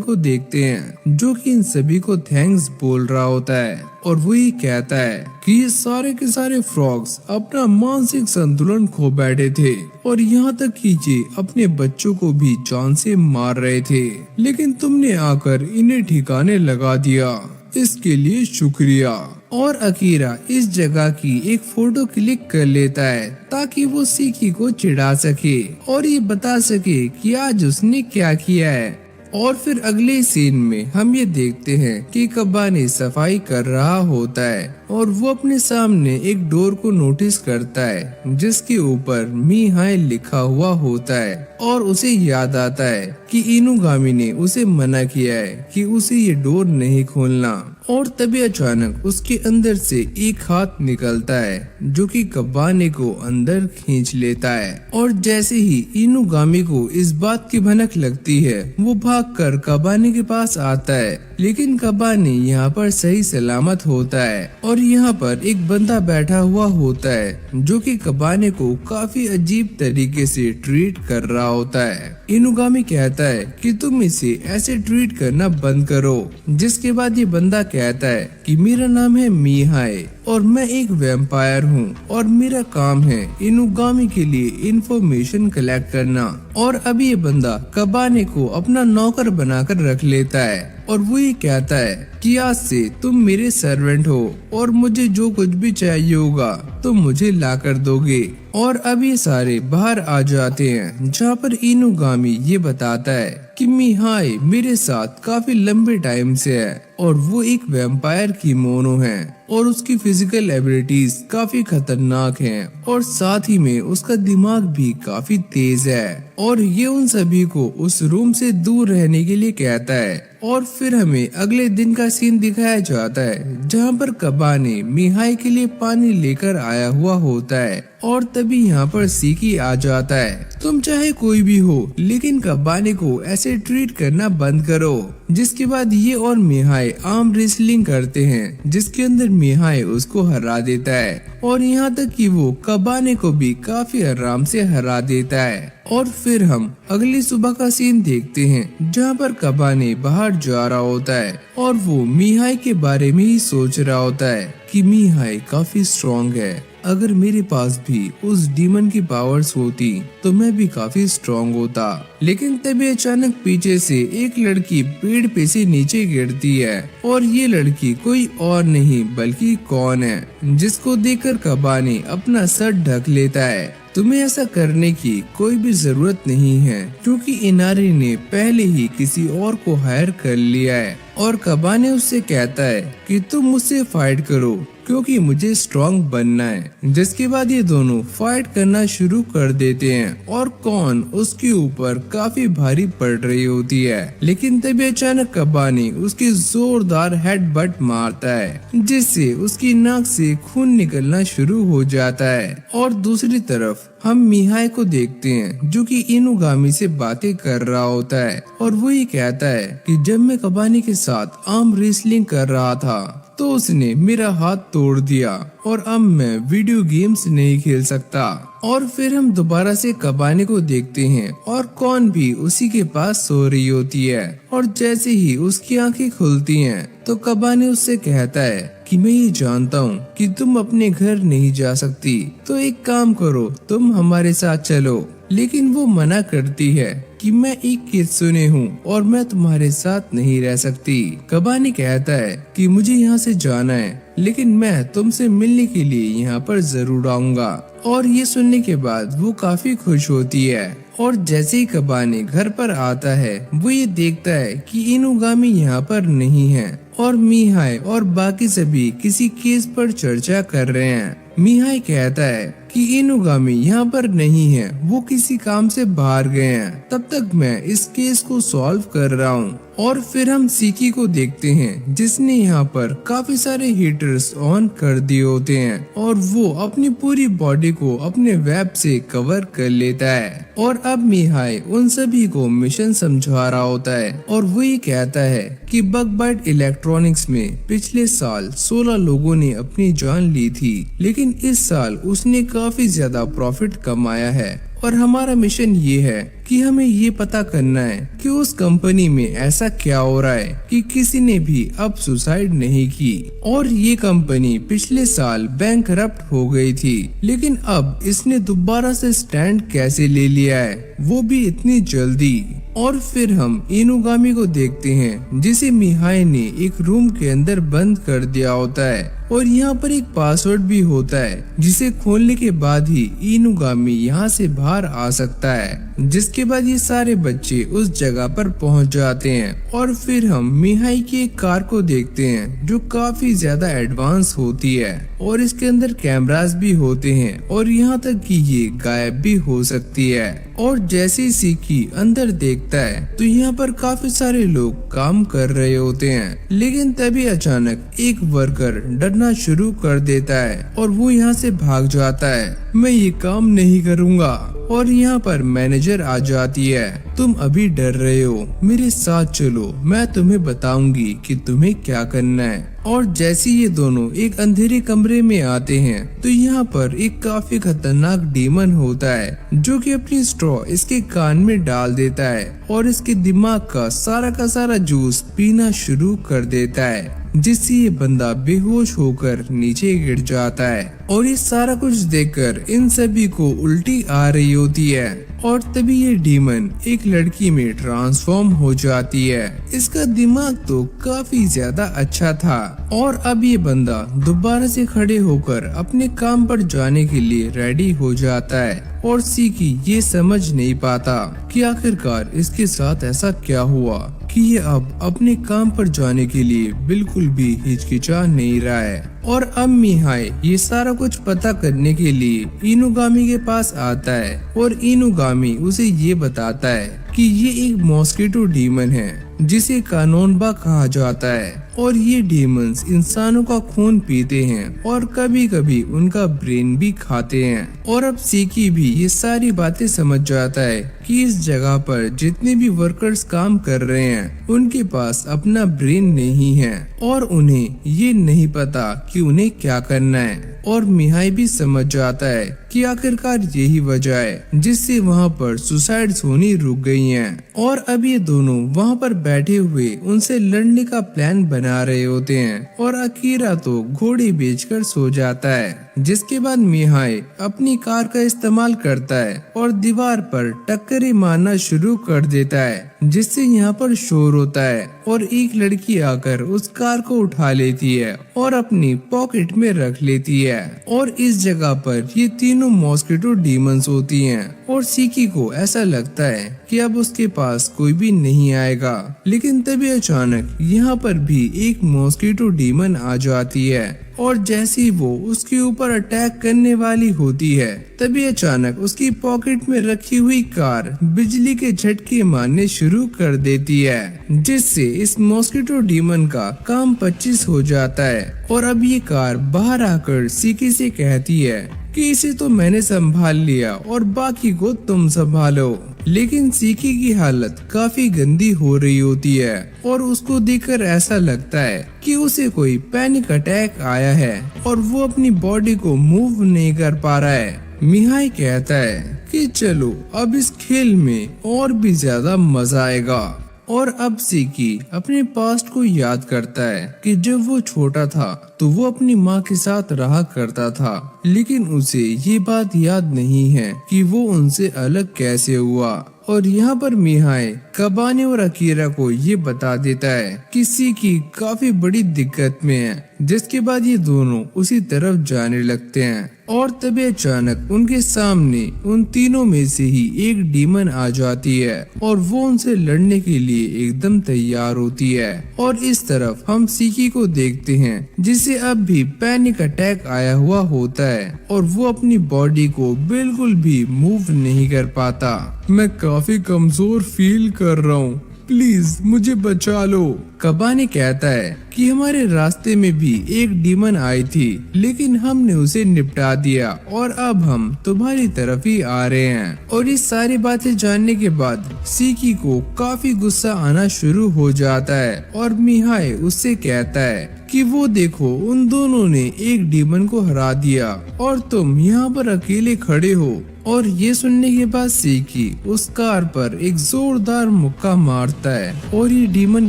Speaker 1: को देखते हैं जो कि इन सभी को थैंक्स बोल रहा होता है और वही कहता है कि ये सारे के सारे फ्रॉग्स अपना मानसिक संतुलन खो बैठे थे और यहाँ तक कि ये अपने बच्चों को भी जान से मार रहे थे, लेकिन तुमने आकर इन्हें ठिकाने लगा दिया, इसके लिए शुक्रिया। और अकीरा इस जगह की एक फोटो क्लिक कर लेता है ताकि वो सीकी को चिढ़ा सके और ये बता सके कि आज उसने क्या किया है। और फिर अगले सीन में हम ये देखते हैं कि कबाने सफाई कर रहा होता है और वो अपने सामने एक डोर को नोटिस करता है जिसके ऊपर मी हाय लिखा हुआ होता है और उसे याद आता है कि इनुगामी ने उसे मना किया है कि उसे ये डोर नहीं खोलना। और तभी अचानक उसके अंदर से एक हाथ निकलता है जो कि कबाने को अंदर खींच लेता है और जैसे ही इनुगामी को इस बात की भनक लगती है वो भागकर कबाने के पास आता है, लेकिन कबाने यहाँ पर सही सलामत होता है और यहाँ पर एक बंदा बैठा हुआ होता है जो कि कबाने को काफी अजीब तरीके से ट्रीट कर रहा होता है। इनुगामी कहता है कि तुम इसे ऐसे ट्रीट करना बंद करो, जिसके बाद ये बंदा कहता है कि मेरा नाम है मी हाय और मैं एक वैम्पायर हूँ और मेरा काम है इनुगामी के लिए इंफॉर्मेशन कलेक्ट करना। और अब ये बंदा कबाने को अपना नौकर बनाकर रख लेता है और वो ये कहता है कि आज से तुम मेरे सर्वेंट हो और मुझे जो कुछ भी चाहिए होगा तुम मुझे ला कर दोगे। और अब ये सारे बाहर आ जाते हैं, जहाँ पर इनुगामी ये बताता है कि मिहाई मेरे साथ काफी लंबे टाइम से है और वो एक वैम्पायर की मोनो है और उसकी फिजिकल एबिलिटीज काफी खतरनाक हैं और साथ ही में उसका दिमाग भी काफी तेज है। और ये उन सभी को उस रूम से दूर रहने के लिए कहता है। और फिर हमें अगले दिन का सीन दिखाया जाता है, जहाँ पर कबाने मिहाई के लिए पानी लेकर आया हुआ होता है और तभी यहाँ पर सीकी आ जाता है। तुम चाहे कोई भी हो लेकिन कबाने को ऐसे ट्रीट करना बंद करो। जिसके बाद ये और मिहाई आर्म रेसलिंग करते हैं, जिसके अंदर मिहाई उसको हरा देता है और यहाँ तक कि वो कबाने को भी काफी आराम से हरा देता है। और फिर हम अगली सुबह का सीन देखते हैं, जहाँ पर कबाने बाहर जा रहा होता है और वो मिहाई के बारे में ही सोच रहा होता है कि मिहाई काफी स्ट्रॉन्ग है। अगर मेरे पास भी उस डीमन की पावर्स होती तो मैं भी काफी स्ट्रॉन्ग होता। लेकिन तभी अचानक पीछे से एक लड़की पेड़ पे से नीचे गिरती है और ये लड़की कोई और नहीं बल्कि कौन है, जिसको देखकर कबाने अपना सर ढक लेता है। तुम्हें ऐसा करने की कोई भी जरूरत नहीं है क्योंकि इनारी ने पहले ही किसी और को हायर कर लिया है। और कबाने उससे कहता है कि तुम मुझसे फाइट करो क्योंकि मुझे स्ट्रॉन्ग बनना है। जिसके बाद ये दोनों फाइट करना शुरू कर देते हैं और कौन उसके ऊपर काफी भारी पड़ रही होती है। लेकिन तभी अचानक कबाने उसकी जोरदार हेडबट मारता है, जिससे उसकी नाक से खून निकलना शुरू हो जाता है। और दूसरी तरफ हम मिहाई को देखते हैं, जो कि इनुगामी से बातें कर रहा होता है और वो ये कहता है कि जब मैं कबाने के साथ आर्म रेसलिंग कर रहा था तो उसने मेरा हाथ तोड़ दिया और अब मैं वीडियो गेम्स नहीं खेल सकता। और फिर हम दोबारा से कबाने को देखते हैं और कौन भी उसी के पास सो रही होती है। और जैसे ही उसकी आंखें खुलती हैं तो कबाने उससे कहता है कि मैं ये जानता हूँ कि तुम अपने घर नहीं जा सकती, तो एक काम करो, तुम हमारे साथ चलो। लेकिन वो मना करती है कि मैं एक कित्सुने हूँ और मैं तुम्हारे साथ नहीं रह सकती। कबाने कहता है कि मुझे यहाँ से जाना है लेकिन मैं तुमसे मिलने के लिए यहाँ पर जरूर आऊंगा। और ये सुनने के बाद वो काफी खुश होती है। और जैसे ही कबाने घर पर आता है वो ये देखता है कि इनुगामी यहाँ पर नहीं है और मिहाई और बाकी सभी किसी केस पर चर्चा कर रहे हैं। मिहाई कहता है कि इनुगामी यहाँ पर नहीं है, वो किसी काम से बाहर गए हैं, तब तक मैं इस केस को सॉल्व कर रहा हूँ। और फिर हम सीकी को देखते हैं, जिसने यहाँ पर काफी सारे हीटर्स ऑन कर दिए होते हैं और वो अपनी पूरी बॉडी को अपने वेब से कवर कर लेता है। और अब मिहाई उन सभी को मिशन समझा रहा होता है और वो ये कहता है कि बगबाइट इलेक्ट्रॉनिक्स में पिछले साल 16 लोगों ने अपनी जान ली थी, लेकिन इस साल उसने काफी ज्यादा प्रॉफिट कमाया है। और हमारा मिशन ये है कि हमें ये पता करना है कि उस कंपनी में ऐसा क्या हो रहा है कि किसी ने भी अब सुसाइड नहीं की। और ये कंपनी पिछले साल बैंकरप्ट हो गई थी, लेकिन अब इसने दोबारा से स्टैंड कैसे ले लिया है, वो भी इतनी जल्दी। और फिर हम इनुगामी को देखते हैं, जिसे मिहाई ने एक रूम के अंदर बंद कर दिया होता है और यहाँ पर एक पासवर्ड भी होता है, जिसे खोलने के बाद ही इनुगामी यहाँ से बाहर आ सकता है। जिसके बाद ये सारे बच्चे उस जगह पर पहुँच जाते हैं और फिर हम मिहाई की एक कार को देखते हैं, जो काफी ज्यादा एडवांस होती है और इसके अंदर कैमरास भी होते हैं और यहाँ तक कि ये गायब भी हो सकती है। और जैसे ही सीकी अंदर देखता है तो यहाँ पर काफी सारे लोग काम कर रहे होते हैं, लेकिन तभी अचानक एक वर्कर डरना शुरू कर देता है और वो यहाँ से भाग जाता है। मैं ये काम नहीं करूँगा। और यहाँ पर मैनेजर आ जाती है, तुम अभी डर रहे हो, मेरे साथ चलो, मैं तुम्हें बताऊंगी कि तुम्हें क्या करना है। और जैसे ये दोनों एक अंधेरे कमरे में आते हैं तो यहाँ पर एक काफी खतरनाक डीमन होता है, जो कि अपनी स्ट्रॉ इसके कान में डाल देता है और इसके दिमाग का सारा जूस पीना शुरू कर देता है। जिससे ये बंदा बेहोश होकर नीचे गिर जाता है। और ये सारा कुछ देखकर इन सभी को उल्टी आ रही होती है और तभी ये डीमन एक लड़की में ट्रांसफॉर्म हो जाती है। इसका दिमाग तो काफी ज्यादा अच्छा था और अब ये बंदा दोबारा से खड़े होकर अपने काम पर जाने के लिए रेडी हो जाता है। और सीकी ये समझ नहीं पाता कि आखिरकार इसके साथ ऐसा क्या हुआ कि ये अब अपने काम पर जाने के लिए बिल्कुल भी हिचकिचा नहीं रहा है। और अब मिहाई ये सारा कुछ पता करने के लिए इनुगामी के पास आता है और इनुगामी उसे ये बताता है कि ये एक मॉस्किटो डीमन है जिसे कानोनबा कहा जाता है और ये डीमंस इंसानों का खून पीते हैं और कभी कभी उनका ब्रेन भी खाते हैं। और अब सीकी भी ये सारी बातें समझ जाता है कि इस जगह पर जितने भी वर्कर्स काम कर रहे हैं उनके पास अपना ब्रेन नहीं है और उन्हें ये नहीं पता कि उन्हें क्या करना है। और मिहाई भी समझ जाता है कि आखिरकार यही वजह है जिससे वहाँ पर सुसाइड्स होनी रुक गई हैं। और अब ये दोनों वहाँ पर बैठे हुए उनसे लड़ने का प्लान बना रहे होते हैं और अकीरा तो घोड़े बेचकर सो जाता है। जिसके बाद मिहाई अपनी कार का इस्तेमाल करता है और दीवार पर टक्करें मारना शुरू कर देता है जिससे यहाँ पर शोर होता है और एक लड़की आकर उस कार को उठा लेती है और अपनी पॉकेट में रख लेती है। और इस जगह पर ये तीनों मॉस्किटो डीमंस होती हैं और सीकी को ऐसा लगता है कि अब उसके पास कोई भी नहीं आएगा। लेकिन तभी अचानक यहाँ पर भी एक मॉस्किटो डीमन आ जाती है और जैसे ही वो उसके ऊपर अटैक करने वाली होती है तभी अचानक उसकी पॉकेट में रखी हुई कार बिजली के झटके मारने शुरू कर देती है जिससे इस मॉस्किटो डीमन का काम 25 हो जाता है। और अब ये कार बाहर आकर सीकी से कहती है कि इसे तो मैंने संभाल लिया और बाकी को तुम संभालो। लेकिन सीकी की हालत काफी गंदी हो रही होती है और उसको देखकर ऐसा लगता है कि उसे कोई पैनिक अटैक आया है और वो अपनी बॉडी को मूव नहीं कर पा रहा है। मिहाई कहता है कि चलो अब इस खेल में और भी ज्यादा मजा आएगा। और अब सीकी अपने पास्ट को याद करता है कि जब वो छोटा था तो वो अपनी माँ के साथ रहा करता था, लेकिन उसे ये बात याद नहीं है कि वो उनसे अलग कैसे हुआ। और यहाँ पर मिहाई कबाने और अकीरा को ये बता देता है कि सीकी काफी बड़ी दिक्कत में है। जिसके बाद ये दोनों उसी तरफ जाने लगते हैं और तभी अचानक उनके सामने उन तीनों में से ही एक डीमन आ जाती है और वो उनसे लड़ने के लिए एकदम तैयार होती है। और इस तरफ हम सीकी को देखते हैं जिसे अब भी पैनिक अटैक आया हुआ होता है और वो अपनी बॉडी को बिल्कुल भी मूव नहीं कर पाता। मैं काफी कमजोर फील कर रहा हूँ, प्लीज मुझे बचा लो। कबाने कहता है कि हमारे रास्ते में भी एक डीमन आई थी लेकिन हमने उसे निपटा दिया और अब हम तुम्हारी तरफ ही आ रहे हैं। और ये सारी बातें जानने के बाद सीकी को काफी गुस्सा आना शुरू हो जाता है और मिहाई उससे कहता है कि वो देखो उन दोनों ने एक डीमन को हरा दिया और तुम यहाँ पर अकेले खड़े हो। और ये सुनने के बाद सीकी उस कार पर एक जोरदार मुक्का मारता है और ये डीमन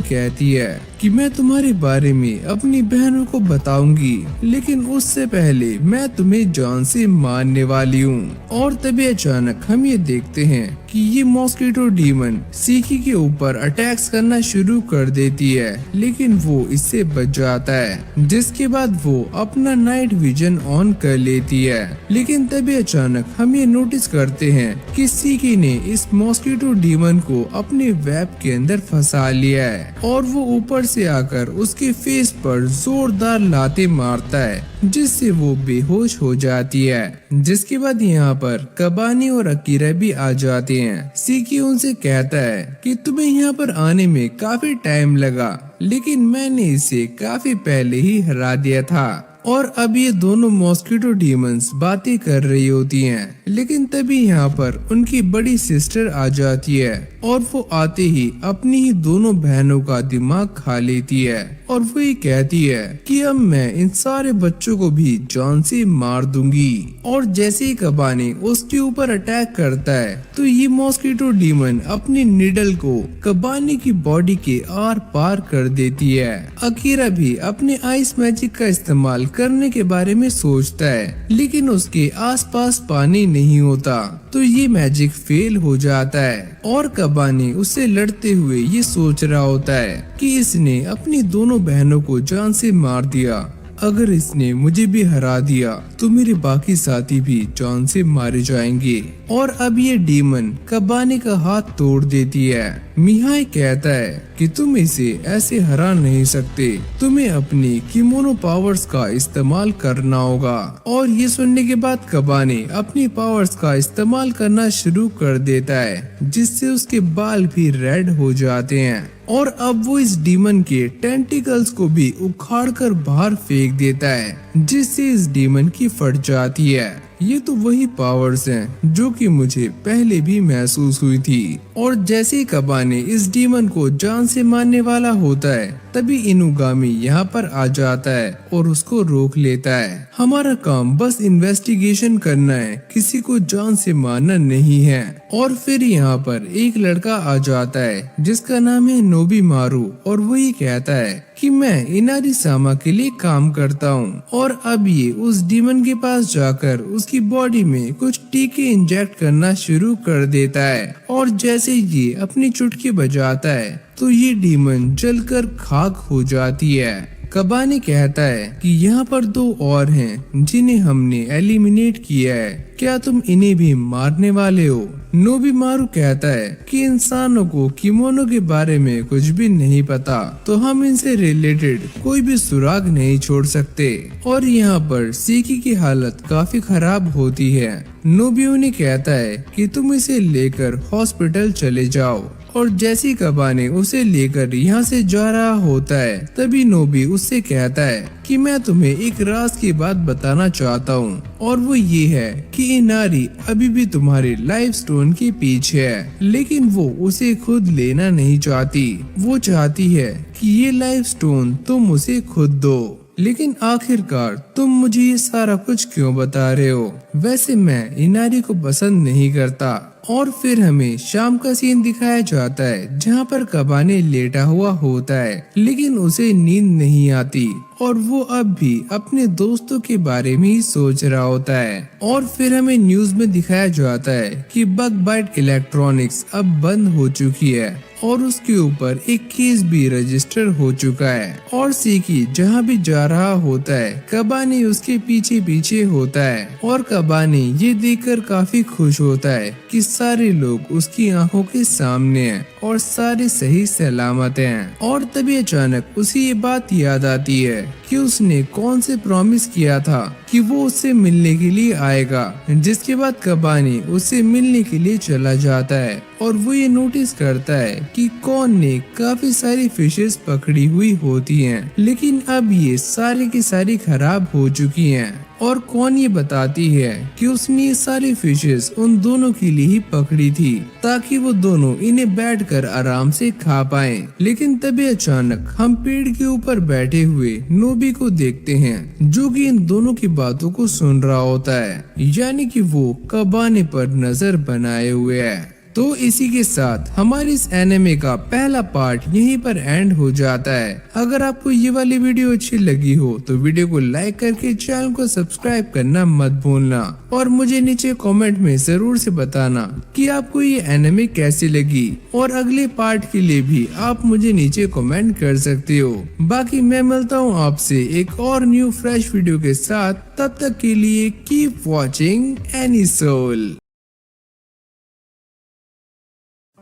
Speaker 1: कहती है कि मैं तुम्हारे बारे में अपनी बहनों को बताऊंगी लेकिन उससे पहले मैं तुम्हें जान से मारने वाली हूँ। और तभी अचानक हम ये देखते हैं कि ये मॉस्किटो डीमन सीकी के ऊपर अटैक्स करना शुरू कर देती है लेकिन वो इससे बच जाता है। जिसके बाद वो अपना नाइट विजन ऑन कर लेती है। लेकिन तभी अचानक हम ये नोटिस करते हैं कि सीकी ने इस मॉस्किटो डीमन को अपने वेब के अंदर फंसा लिया है और वो ऊपर से आकर उसके फेस पर जोरदार लाते मारता है जिससे वो बेहोश हो जाती है। जिसके बाद यहाँ पर कबानी और अकीरा भी आ जाते हैं। सीकी उनसे कहता है कि तुम्हें यहाँ पर आने में काफी टाइम लगा लेकिन मैंने इसे काफी पहले ही हरा दिया था। और अब ये दोनों मॉस्किटो डीमंस बातें कर रही होती हैं लेकिन तभी यहाँ पर उनकी बड़ी सिस्टर आ जाती है और वो आते ही अपनी ही दोनों बहनों का दिमाग खा लेती है और वो ये कहती है कि अब मैं इन सारे बच्चों को भी जान से मार दूंगी। और जैसे ही कबाने उसके ऊपर अटैक करता है तो ये मॉस्किटो डीमन अपनी निडल को कबाने की बॉडी के आर पार कर देती है। अकीरा भी अपने आइस मैजिक का इस्तेमाल करने के बारे में सोचता है, लेकिन उसके आसपास पानी नहीं होता तो ये मैजिक फेल हो जाता है और कबाने उससे लड़ते हुए ये सोच रहा होता है कि इसने अपनी दोनों बहनों को जान से मार दिया। अगर इसने मुझे भी हरा दिया तो मेरे बाकी साथी भी जान से मारे जाएंगे। और अब ये डीमन कबाने का हाथ तोड़ देती है। मिहाई कहता है कि तुम इसे ऐसे हरा नहीं सकते, तुम्हें अपनी किमोनो पावर्स का इस्तेमाल करना होगा। और ये सुनने के बाद कबाने अपनी पावर्स का इस्तेमाल करना शुरू कर देता है, जिससे उसके बाल भी रेड हो जाते हैं। और अब वो इस डीमन के टेंटिकल्स को भी उखाड़कर बाहर फेंक देता है, जिससे इस डीमन की फट जाती है। ये तो वही पावर्स हैं जो कि मुझे पहले भी महसूस हुई थी। और जैसे ही कबाने इस डीमन को जान से मारने वाला होता है तभी इनुगामी यहाँ पर आ जाता है और उसको रोक लेता है। हमारा काम बस इन्वेस्टिगेशन करना है, किसी को जान से मारना नहीं है। और फिर यहाँ पर एक लड़का आ जाता है जिसका नाम है नोबीमारू और वो ये कहता है कि मैं इनारी सामा के लिए काम करता हूँ। और अब ये उस डीमन के पास जाकर उसकी बॉडी में कुछ टीके इंजेक्ट करना शुरू कर देता है। और जैसे ये अपनी चुटकी बजाता है तो ये डीमन जलकर खाक हो जाती है। कबाने कहता है कि यहाँ पर 2 और हैं जिन्हें हमने एलिमिनेट किया है, क्या तुम इन्हें भी मारने वाले हो? नोबीमारू कहता है कि इंसानों को किमोनो के बारे में कुछ भी नहीं पता, तो हम इनसे रिलेटेड कोई भी सुराग नहीं छोड़ सकते। और यहाँ पर सीकी की हालत काफी खराब होती है। नोबी उन्हें कहता है कि तुम इसे लेकर हॉस्पिटल चले जाओ। और जैसी कबाने उसे लेकर यहाँ से जा रहा होता है तभी नोबी उससे कहता है कि मैं तुम्हें एक राज की बात बताना चाहता हूँ, और वो ये है कि इनारी अभी भी तुम्हारे लाइफ स्टोन के पीछे है, लेकिन वो उसे खुद लेना नहीं चाहती। वो चाहती है कि ये लाइफ स्टोन तुम उसे खुद दो। लेकिन आखिरकार तुम मुझे ये सारा कुछ क्यों बता रहे हो? वैसे मैं इनारी को पसंद नहीं करता। और फिर हमें शाम का सीन दिखाया जाता है जहाँ पर कबाने लेटा हुआ होता है, लेकिन उसे नींद नहीं आती और वो अब भी अपने दोस्तों के बारे में ही सोच रहा होता है। और फिर हमें न्यूज में दिखाया जाता है कि बग बाइट इलेक्ट्रॉनिक्स अब बंद हो चुकी है और उसके ऊपर एक केस भी रजिस्टर हो चुका है। और सीकी जहाँ भी जा रहा होता है कबाने उसके पीछे पीछे होता है। और कबाने ये देखकर काफी खुश होता है कि सारे लोग उसकी आंखों के सामने हैं और सारे सही सलामत हैं। और तभी अचानक उसे ये बात याद आती है कि उसने कौन से प्रॉमिस किया था कि वो उससे मिलने के लिए आएगा, जिसके बाद कबाने उससे मिलने के लिए चला जाता है। और वो ये नोटिस करता है कि कौन ने काफी सारी फिशेस पकड़ी हुई होती हैं, लेकिन अब ये सारी की सारी खराब हो चुकी हैं। और कौन ये बताती है कि उसने ये सारी फिशेस उन दोनों के लिए ही पकड़ी थी ताकि वो दोनों इन्हें बैठकर आराम से खा पाएं। लेकिन तभी अचानक हम पेड़ के ऊपर बैठे हुए नोबी को देखते हैं जो कि इन दोनों की बातों को सुन रहा होता है, यानी कि वो कबाने पर नजर बनाए हुए है। तो इसी के साथ हमारे इस एनिमे का पहला पार्ट यहीं पर एंड हो जाता है। अगर आपको ये वाली वीडियो अच्छी लगी हो तो वीडियो को लाइक करके चैनल को सब्सक्राइब करना मत भूलना। और मुझे नीचे कमेंट में जरूर से बताना कि आपको ये एनिमे कैसी लगी, और अगले पार्ट के लिए भी आप मुझे नीचे कमेंट कर सकते हो। बाकी मैं मिलता हूँ आपसे एक और न्यू फ्रेश वीडियो के साथ, तब तक के लिए कीप वॉचिंग एनीसोल।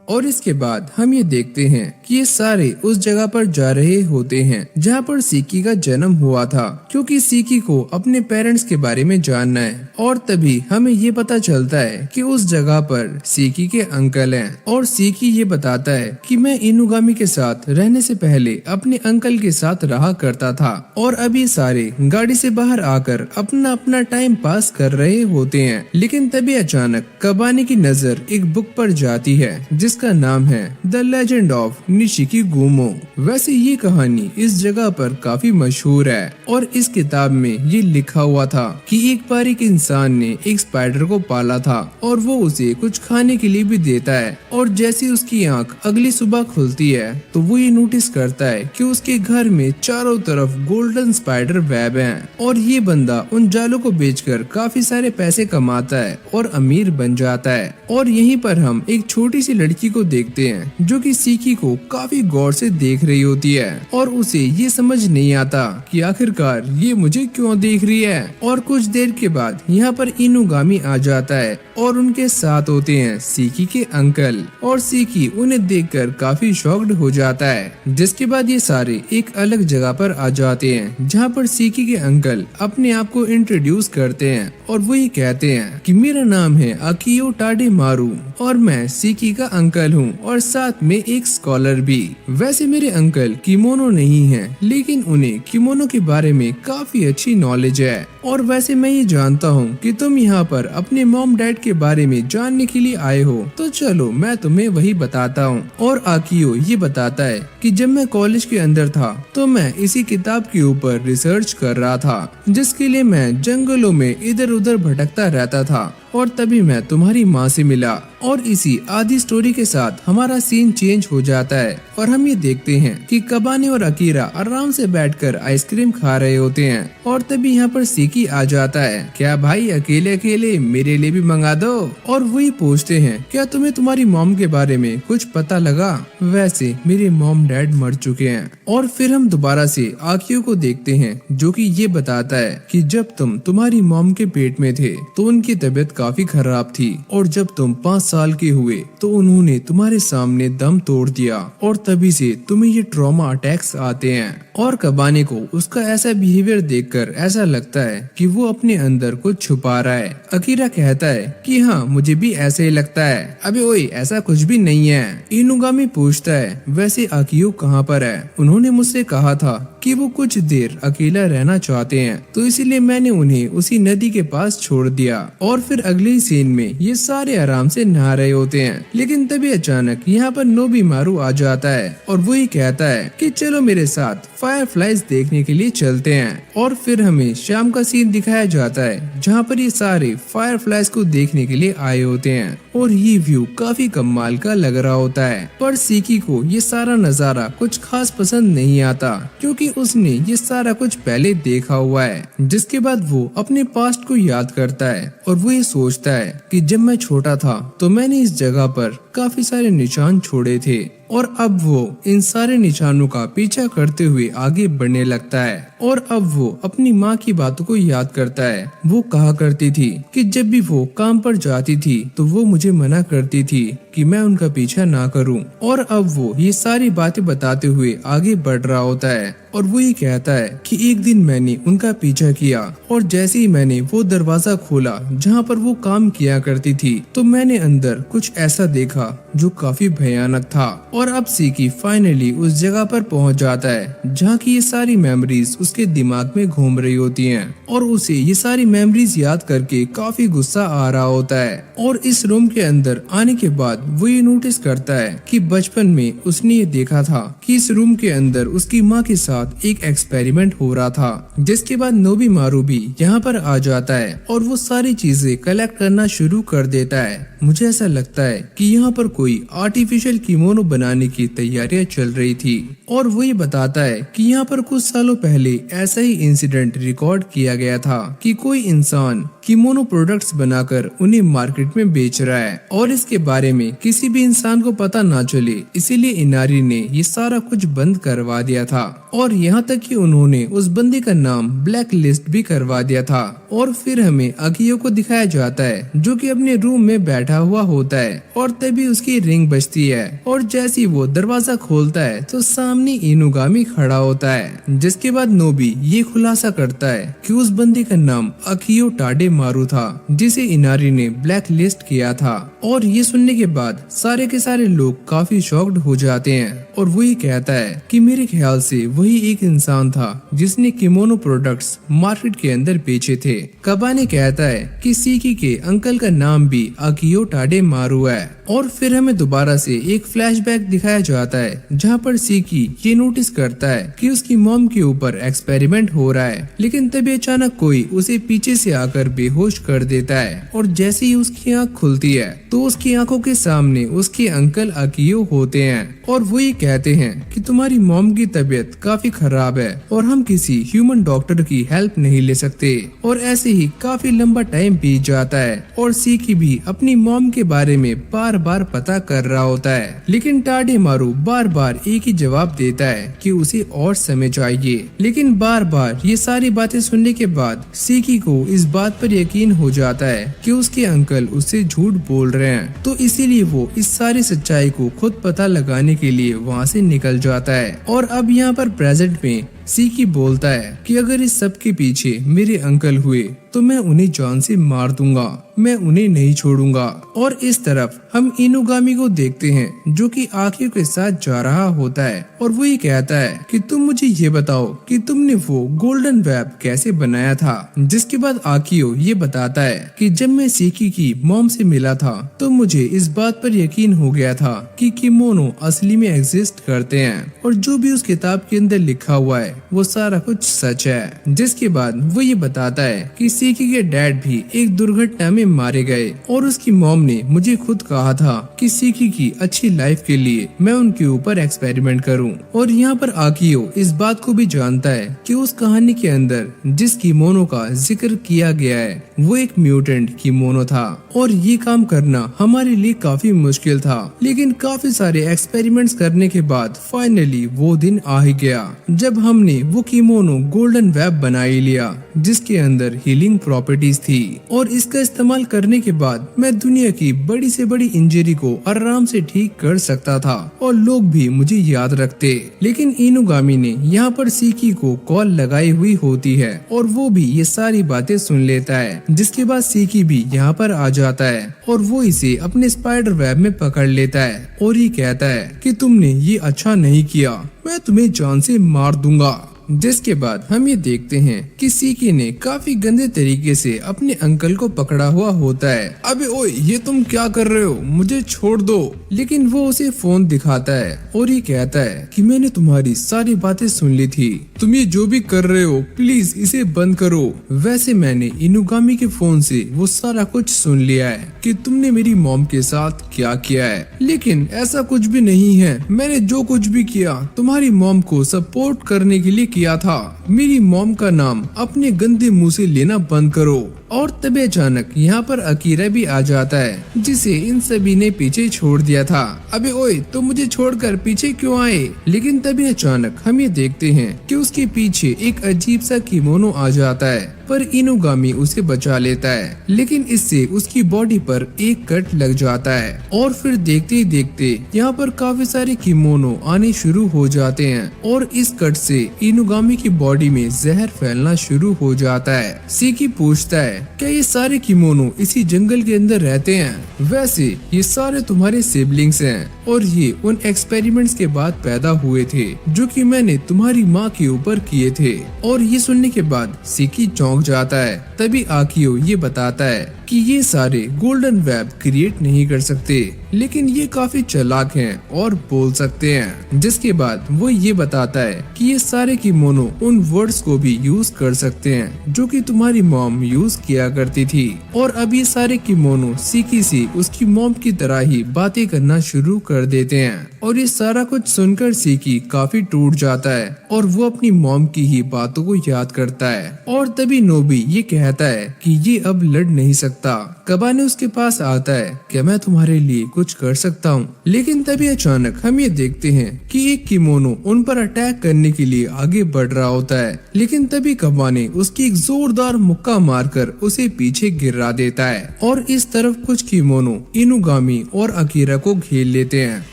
Speaker 1: और इसके बाद हम ये देखते हैं कि ये सारे उस जगह पर जा रहे होते हैं जहाँ पर सीकी का जन्म हुआ था, क्योंकि सीकी को अपने पेरेंट्स के बारे में जानना है। और तभी हमें ये पता चलता है कि उस जगह पर सीकी के अंकल हैं। और सीकी ये बताता है कि मैं इनुगामी के साथ रहने से पहले अपने अंकल के साथ रहा करता था। और अभी सारे गाड़ी से बाहर आकर अपना अपना टाइम पास कर रहे होते हैं। लेकिन तभी अचानक कबाने की नजर एक बुक पर जाती है जिस जिसका नाम है द लेजेंड ऑफ निशिकीगुमो। वैसे ये कहानी इस जगह पर काफी मशहूर है और इस किताब में ये लिखा हुआ था कि एक बार एक इंसान ने एक स्पाइडर को पाला था और वो उसे कुछ खाने के लिए भी देता है, और जैसी उसकी आंख अगली सुबह खुलती है तो वो ये नोटिस करता है कि उसके घर में चारों तरफ गोल्डन स्पाइडर वेब हैं और ये बंदा उन जालों को बेचकर काफी सारे पैसे कमाता है और अमीर बन जाता है। और यहीं पर हम एक छोटी सी लड़की को देखते हैं जो कि सीकी को काफी गौर से देख रही होती है और उसे ये समझ नहीं आता कि आखिरकार ये मुझे क्यों देख रही है। और कुछ देर के बाद यहाँ पर इनुगामी आ जाता है और उनके साथ होते हैं सीकी के अंकल, और सीकी उन्हें देखकर काफी शॉक्ड हो जाता है। जिसके बाद ये सारे एक अलग जगह पर आ जाते हैं जहाँ पर सीकी के अंकल अपने आप को इंट्रोड्यूस करते हैं और वो ये कहते हैं कि मेरा नाम है अकियो टाडेमारू और मैं सीकी का अंकल हूँ और साथ में एक स्कॉलर भी। वैसे मेरे अंकल किमोनो नहीं है, लेकिन उन्हें किमोनो के बारे में काफी अच्छी नॉलेज है। और वैसे मैं ये जानता हूँ कि तुम यहाँ पर अपने मॉम डैड के बारे में जानने के लिए आए हो, तो चलो मैं तुम्हें वही बताता हूँ। और आकियो ये बताता है कि जब मैं कॉलेज के अंदर था तो मैं इसी किताब के ऊपर रिसर्च कर रहा था, जिसके लिए मैं जंगलों में इधर उधर भटकता रहता था और तभी मैं तुम्हारी माँ से मिला। और इसी आधी स्टोरी के साथ हमारा सीन चेंज हो जाता है और हम ये देखते हैं कि कबाने और अकीरा आराम से बैठकर आइसक्रीम खा रहे होते हैं और तभी यहाँ पर सीकी आ जाता है, क्या भाई अकेले अकेले मेरे लिए भी मंगा दो। और वही पूछते हैं क्या तुम्हें तुम्हारी मॉम के बारे में कुछ पता लगा। वैसे मेरे मॉम डैड मर चुके हैं। और फिर हम दोबारा से आकियो को देखते हैं जो कि ये बताता है कि जब तुम तुम्हारी मॉम के पेट में थे तो उनकी तबीयत काफी खराब थी और जब तुम 5 साल के हुए तो उन्होंने तुम्हारे सामने दम तोड़ दिया और तभी से तुम्हें ये ट्रॉमा अटैक्स आते हैं। और कबाने को उसका ऐसा बिहेवियर देखकर ऐसा लगता है कि वो अपने अंदर कुछ छुपा रहा है। अकीरा कहता है कि हाँ मुझे भी ऐसा ही लगता है। अबे ओए ऐसा कुछ भी नहीं है। इनुगामी पूछता है वैसे आकियो कहाँ पर है। उन्होंने मुझसे कहा था कि वो कुछ देर अकेला रहना चाहते हैं तो इसीलिए मैंने उन्हें उसी नदी के पास छोड़ दिया। और फिर अगले सीन में ये सारे आराम से नहा रहे होते हैं, लेकिन तभी अचानक यहाँ पर नोबिमारू आ जाता है और वो ही कहता है कि चलो मेरे साथ फायरफ्लाइज देखने के लिए चलते हैं। और फिर हमें शाम का सीन दिखाया जाता है जहाँ पर ये सारे फायरफ्लाइज को देखने के लिए आए होते हैं और ये व्यू काफी कमाल का लग रहा होता है। पर सीकी को ये सारा नजारा कुछ खास पसंद नहीं आता क्योंकि उसने ये सारा कुछ पहले देखा हुआ है। जिसके बाद वो अपने पास्ट को याद करता है और वो ये सोचता है कि जब मैं छोटा था तो मैंने इस जगह पर काफी सारे निशान छोड़े थे और अब वो इन सारे निशानों का पीछा करते हुए आगे बढ़ने लगता है। और अब वो अपनी माँ की बातों को याद करता है। वो कहा करती थी कि जब भी वो काम पर जाती थी तो वो मुझे मना करती थी कि मैं उनका पीछा ना करूं। और अब वो ये सारी बातें बताते हुए आगे बढ़ रहा होता है और वो ये कहता है कि एक दिन मैंने उनका पीछा किया और जैसे ही मैंने वो दरवाजा खोला जहाँ पर वो काम किया करती थी तो मैंने अंदर कुछ ऐसा देखा जो काफी भयानक था। और अब सीकी फाइनली उस जगह पर पहुंच जाता है जहाँ की ये सारी मेमोरीज उसके दिमाग में घूम रही होती हैं और उसे ये सारी मेमोरीज याद करके काफी गुस्सा आ रहा होता है। और इस रूम के अंदर आने के बाद वो ये नोटिस करता है कि बचपन में उसने ये देखा था कि इस रूम के अंदर उसकी माँ के साथ एक एक्सपेरिमेंट हो रहा था। जिसके बाद नोबिमारू भी यहाँ पर आ जाता है और वो सारी चीजें कलेक्ट करना शुरू कर देता है। मुझे ऐसा लगता है कि यहाँ पर कोई आर्टिफिशियल किमोनो बनाने की तैयारियां चल रही थी। और वो ये बताता है कि यहाँ पर कुछ सालों पहले ऐसा ही इंसिडेंट रिकॉर्ड किया गया था कि कोई इंसान किमोनो प्रोडक्ट्स बनाकर उन्हें मार्केट में बेच रहा है और इसके बारे में किसी भी इंसान को पता ना चले, इसीलिए इनारी ने ये सारा कुछ बंद करवा दिया था। और यहाँ तक कि उन्होंने उस बंदे का नाम ब्लैक लिस्ट भी करवा दिया था। और फिर हमें अकियो को दिखाया जाता है जो कि अपने रूम में बैठा हुआ होता है और तभी उसकी रिंग बजती है और जैसे वो दरवाजा खोलता है तो सामने इनुगामी खड़ा होता है। जिसके बाद नोबी ये खुलासा करता है कि उस बंदे का नाम अकियो टाडे मारू था जिसे इनारी ने ब्लैक लिस्ट किया था। और ये सुनने के बाद सारे के सारे लोग काफी शॉक्ड हो जाते हैं और वही कहता है कि मेरे ख्याल से वही एक इंसान था जिसने किमोनो प्रोडक्ट्स मार्केट के अंदर बेचे थे। कबाने कहता है कि सीकी के अंकल का नाम भी आकियो टाडेमारू है। और फिर हमें दोबारा से एक फ्लैशबैक दिखाया जाता है जहाँ पर सीकी ये नोटिस करता है कि उसकी मॉम के ऊपर एक्सपेरिमेंट हो रहा है, लेकिन तभी अचानक कोई उसे पीछे से आकर बेहोश कर देता है और जैसे ही उसकी आंख खुलती है तो उसकी आंखों के सामने उसके अंकल आकियो होते हैं और वो ये कहते हैं कि तुम्हारी मॉम की तबीयत काफी खराब है और हम किसी ह्यूमन डॉक्टर की हेल्प नहीं ले सकते। और ऐसे ही काफी लंबा टाइम बीत जाता है और सीकी भी अपनी मॉम के बारे में बार बार पता कर रहा होता है, लेकिन टाडेमारू बार बार एक ही जवाब देता है कि उसे और समय चाहिए। लेकिन बार बार ये सारी बातें सुनने के बाद सीकी को इस बात पर यकीन हो जाता है कि उसके अंकल उससे झूठ बोल रहे हैं, तो इसीलिए वो इस सारी सच्चाई को खुद पता लगाने के लिए वहाँ से निकल जाता है। और अब यहाँ पर प्रेजेंट में सीकी बोलता है कि अगर इस सब के पीछे मेरे अंकल हुए तो मैं उन्हें जान से मार दूंगा, मैं उन्हें नहीं छोड़ूंगा। और इस तरफ हम इनुगामी को देखते हैं जो कि आकियो के साथ जा रहा होता है और वो ये कहता है कि तुम मुझे ये बताओ कि तुमने वो गोल्डन वेब कैसे बनाया था। जिसके बाद आकियो ये बताता है कि जब मैं सीकी की मॉम से मिला था तो मुझे इस बात पर यकीन हो गया था कि किमोनो असली में एग्जिस्ट करते हैं और जो भी उस किताब के अंदर लिखा हुआ है वो सारा कुछ सच है। जिसके बाद वो ये बताता है कि सीकी के डैड भी एक दुर्घटना में मारे गए और उसकी मॉम ने मुझे खुद कहा था कि सीकी की अच्छी लाइफ के लिए मैं उनके ऊपर एक्सपेरिमेंट करूं। और यहाँ पर आकियो इस बात को भी जानता है कि उस कहानी के अंदर जिस किमोनो का जिक्र किया गया है वो एक म्यूटेंट किमोनो था और ये काम करना हमारे लिए काफी मुश्किल था, लेकिन काफी सारे एक्सपेरिमेंट्स करने के बाद फाइनली वो दिन आ ही गया जब हमने वो किमोनो गोल्डन वेब बना ही लिया जिसके अंदर हीलिंग प्रॉपर्टीज थी। और इसका इस्तेमाल करने के बाद मैं दुनिया की बड़ी से बड़ी इंजरी को आराम से ठीक कर सकता था और लोग भी मुझे याद रखते। लेकिन इनुगामी ने यहाँ पर सीकी को कॉल लगाई हुई होती है और वो भी ये सारी बातें सुन लेता है। जिसके बाद सीकी भी यहाँ पर आ जाता है और वो इसे अपने स्पाइडर वेब में पकड़ लेता है और ये कहता है कि तुमने ये अच्छा नहीं किया, मैं तुम्हें जान से मार दूंगा। जिसके बाद हम ये देखते हैं कि सीकी ने काफी गंदे तरीके से अपने अंकल को पकड़ा हुआ होता है। अबे ओए ये तुम क्या कर रहे हो, मुझे छोड़ दो। लेकिन वो उसे फोन दिखाता है और ये कहता है कि मैंने तुम्हारी सारी बातें सुन ली थी, तुम ये जो भी कर रहे हो प्लीज इसे बंद करो। वैसे मैंने इनुगामी के फोन से वो सारा कुछ सुन लिया है कि तुमने मेरी मॉम के साथ क्या किया है, लेकिन ऐसा कुछ भी नहीं है। मैंने जो कुछ भी किया तुम्हारी मॉम को सपोर्ट करने के लिए किया था। मेरी मॉम का नाम अपने गंदे मुंह से लेना बंद करो। और तभी अचानक यहाँ पर अकीरा भी आ जाता है जिसे इन सभी ने पीछे छोड़ दिया था। अबे ओए तो मुझे छोड़कर पीछे क्यों आए? लेकिन तभी अचानक हम ये देखते हैं कि उसके पीछे एक अजीब सा किमोनो आ जाता है, पर इनुगामी उसे बचा लेता है, लेकिन इससे उसकी बॉडी पर एक कट लग जाता है। और फिर देखते ही देखते यहाँ पर काफी सारे किमोनो आने शुरू हो जाते हैं और इस कट से इनुगामी की बॉडी में जहर फैलना शुरू हो जाता है। सीकी पूछता है क्या ये सारे किमोनो इसी जंगल के अंदर रहते हैं? वैसे ये सारे तुम्हारे सिबलिंग्स हैं और ये उन एक्सपेरिमेंट्स के बाद पैदा हुए थे जो कि मैंने तुम्हारी माँ के ऊपर किए थे। और ये सुनने के बाद सीकी चौंक जाता है। तभी आकियो ये बताता है कि ये सारे गोल्डन वेब क्रिएट नहीं कर सकते, लेकिन ये काफी चालाक हैं और बोल सकते हैं। जिसके बाद वो ये बताता है कि ये सारे किमोनो उन वर्ड्स को भी यूज कर सकते हैं जो कि तुम्हारी मॉम यूज किया करती थी। और अब ये सारे किमोनो सीकी से उसकी मॉम की तरह ही बातें करना शुरू कर देते हैं। और ये सारा कुछ सुनकर सीकी काफी टूट जाता है और वो अपनी मॉम की ही बातों को याद करता है। और तभी नोबी ये कहता है कि ये अब लड़ नहीं सकता कबाने उसके पास आता है, क्या मैं तुम्हारे लिए कुछ कर सकता हूँ? लेकिन तभी अचानक हम ये देखते हैं कि एक किमोनो उन पर अटैक करने के लिए आगे बढ़ रहा होता है, लेकिन तभी कबाने उसकी एक जोरदार मुक्का मारकर उसे पीछे गिरा देता है और इस तरफ कुछ किमोनो इनुगामी और अकीरा को घेर लेते हैं।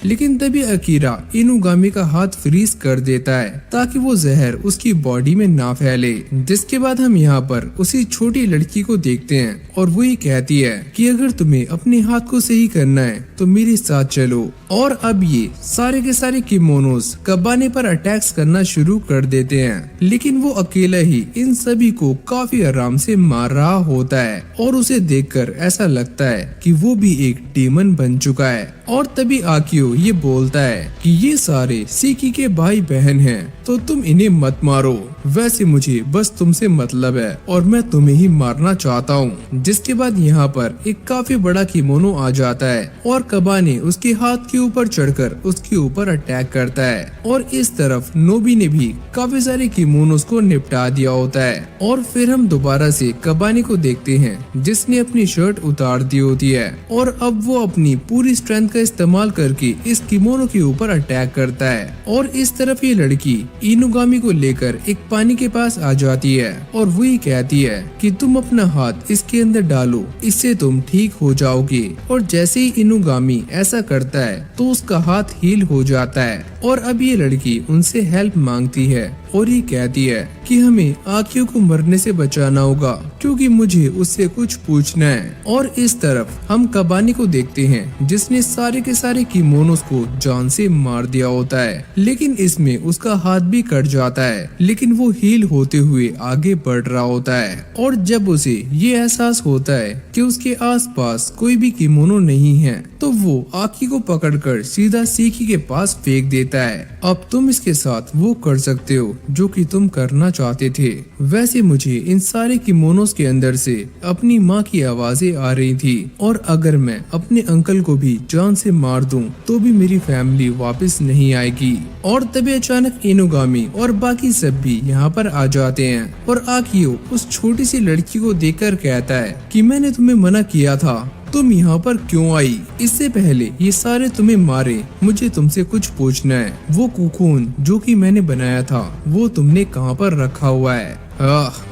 Speaker 1: लेकिन तभी अकीरा इनुगामी का हाथ फ्रीज कर देता है ताकि वो जहर उसकी बॉडी में ना फैले। जिसके बाद हम यहाँ पर उसी छोटी लड़की को देखते हैं और वो ये कहती है कि अगर तुम्हें अपने हाथ को सही करना है तो मेरे साथ चलो। और अब ये सारे के सारे किमोनोस कबाने पर अटैक्स करना शुरू कर देते हैं, लेकिन वो अकेला ही इन सभी को काफी आराम से मार रहा होता है और उसे देखकर ऐसा लगता है कि वो भी एक डीमन बन चुका है। और तभी आकियो ये बोलता है कि ये सारे सीकी के भाई बहन हैं, तो तुम इन्हें मत मारो, वैसे मुझे बस तुमसे मतलब है और मैं तुम्हें ही मारना चाहता हूँ। जिसके बाद यहाँ पर एक काफी बड़ा किमोनो आ जाता है और कबाने उसके हाथ के ऊपर चढ़कर उसके ऊपर अटैक करता है और इस तरफ नोबी ने भी काफी सारे किमोनोस को निपटा दिया होता है। और फिर हम दोबारा से कबाने को देखते हैं जिसने अपनी शर्ट उतार दी होती है और अब वो अपनी पूरी स्ट्रेंथ का इस्तेमाल करके इस किमोनो के ऊपर अटैक करता है। और इस तरफ ये लड़की इनुगामी को लेकर एक पानी के पास आ जाती है और वो ये कहती है कि तुम अपना हाथ इसके अंदर डालो, इससे तुम ठीक हो जाओगे। और जैसे ही इनुगामी ऐसा करता है तो उसका हाथ हील हो जाता है और अब ये लड़की उनसे हेल्प मांगती है और ये कहती है कि हमें आकियो को मरने से बचाना होगा क्योंकि मुझे उससे कुछ पूछना है। और इस तरफ हम कबाने को देखते हैं जिसने सारे के सारे किमोनोस को जान से मार दिया होता है, लेकिन इसमें उसका हाथ भी कट जाता है, लेकिन वो हील होते हुए आगे बढ़ रहा होता है। और जब उसे ये एहसास होता है कि उसके आसपास कोई भी किमोनो नहीं है तो वो आकी को पकड़कर सीधा सीकी के पास फेंक देता है। अब तुम इसके साथ वो कर सकते हो जो कि तुम करना चाहते थे। वैसे मुझे इन सारे किमोनोस के अंदर से अपनी माँ की आवाजें आ रही थी और अगर मैं अपने अंकल को भी जान से मार दूं तो भी मेरी फैमिली वापस नहीं आएगी। और तभी अचानक इनुगामी और बाकी सब भी यहाँ पर आ जाते हैं और आकियो उस छोटी सी लड़की को देखकर कहता है कि मैंने तुम्हें मना किया था, तुम यहाँ पर क्यों आई? इससे पहले ये सारे तुम्हें मारे, मुझे तुमसे कुछ पूछना है। वो कुकून जो कि मैंने बनाया था वो तुमने कहाँ पर रखा हुआ है?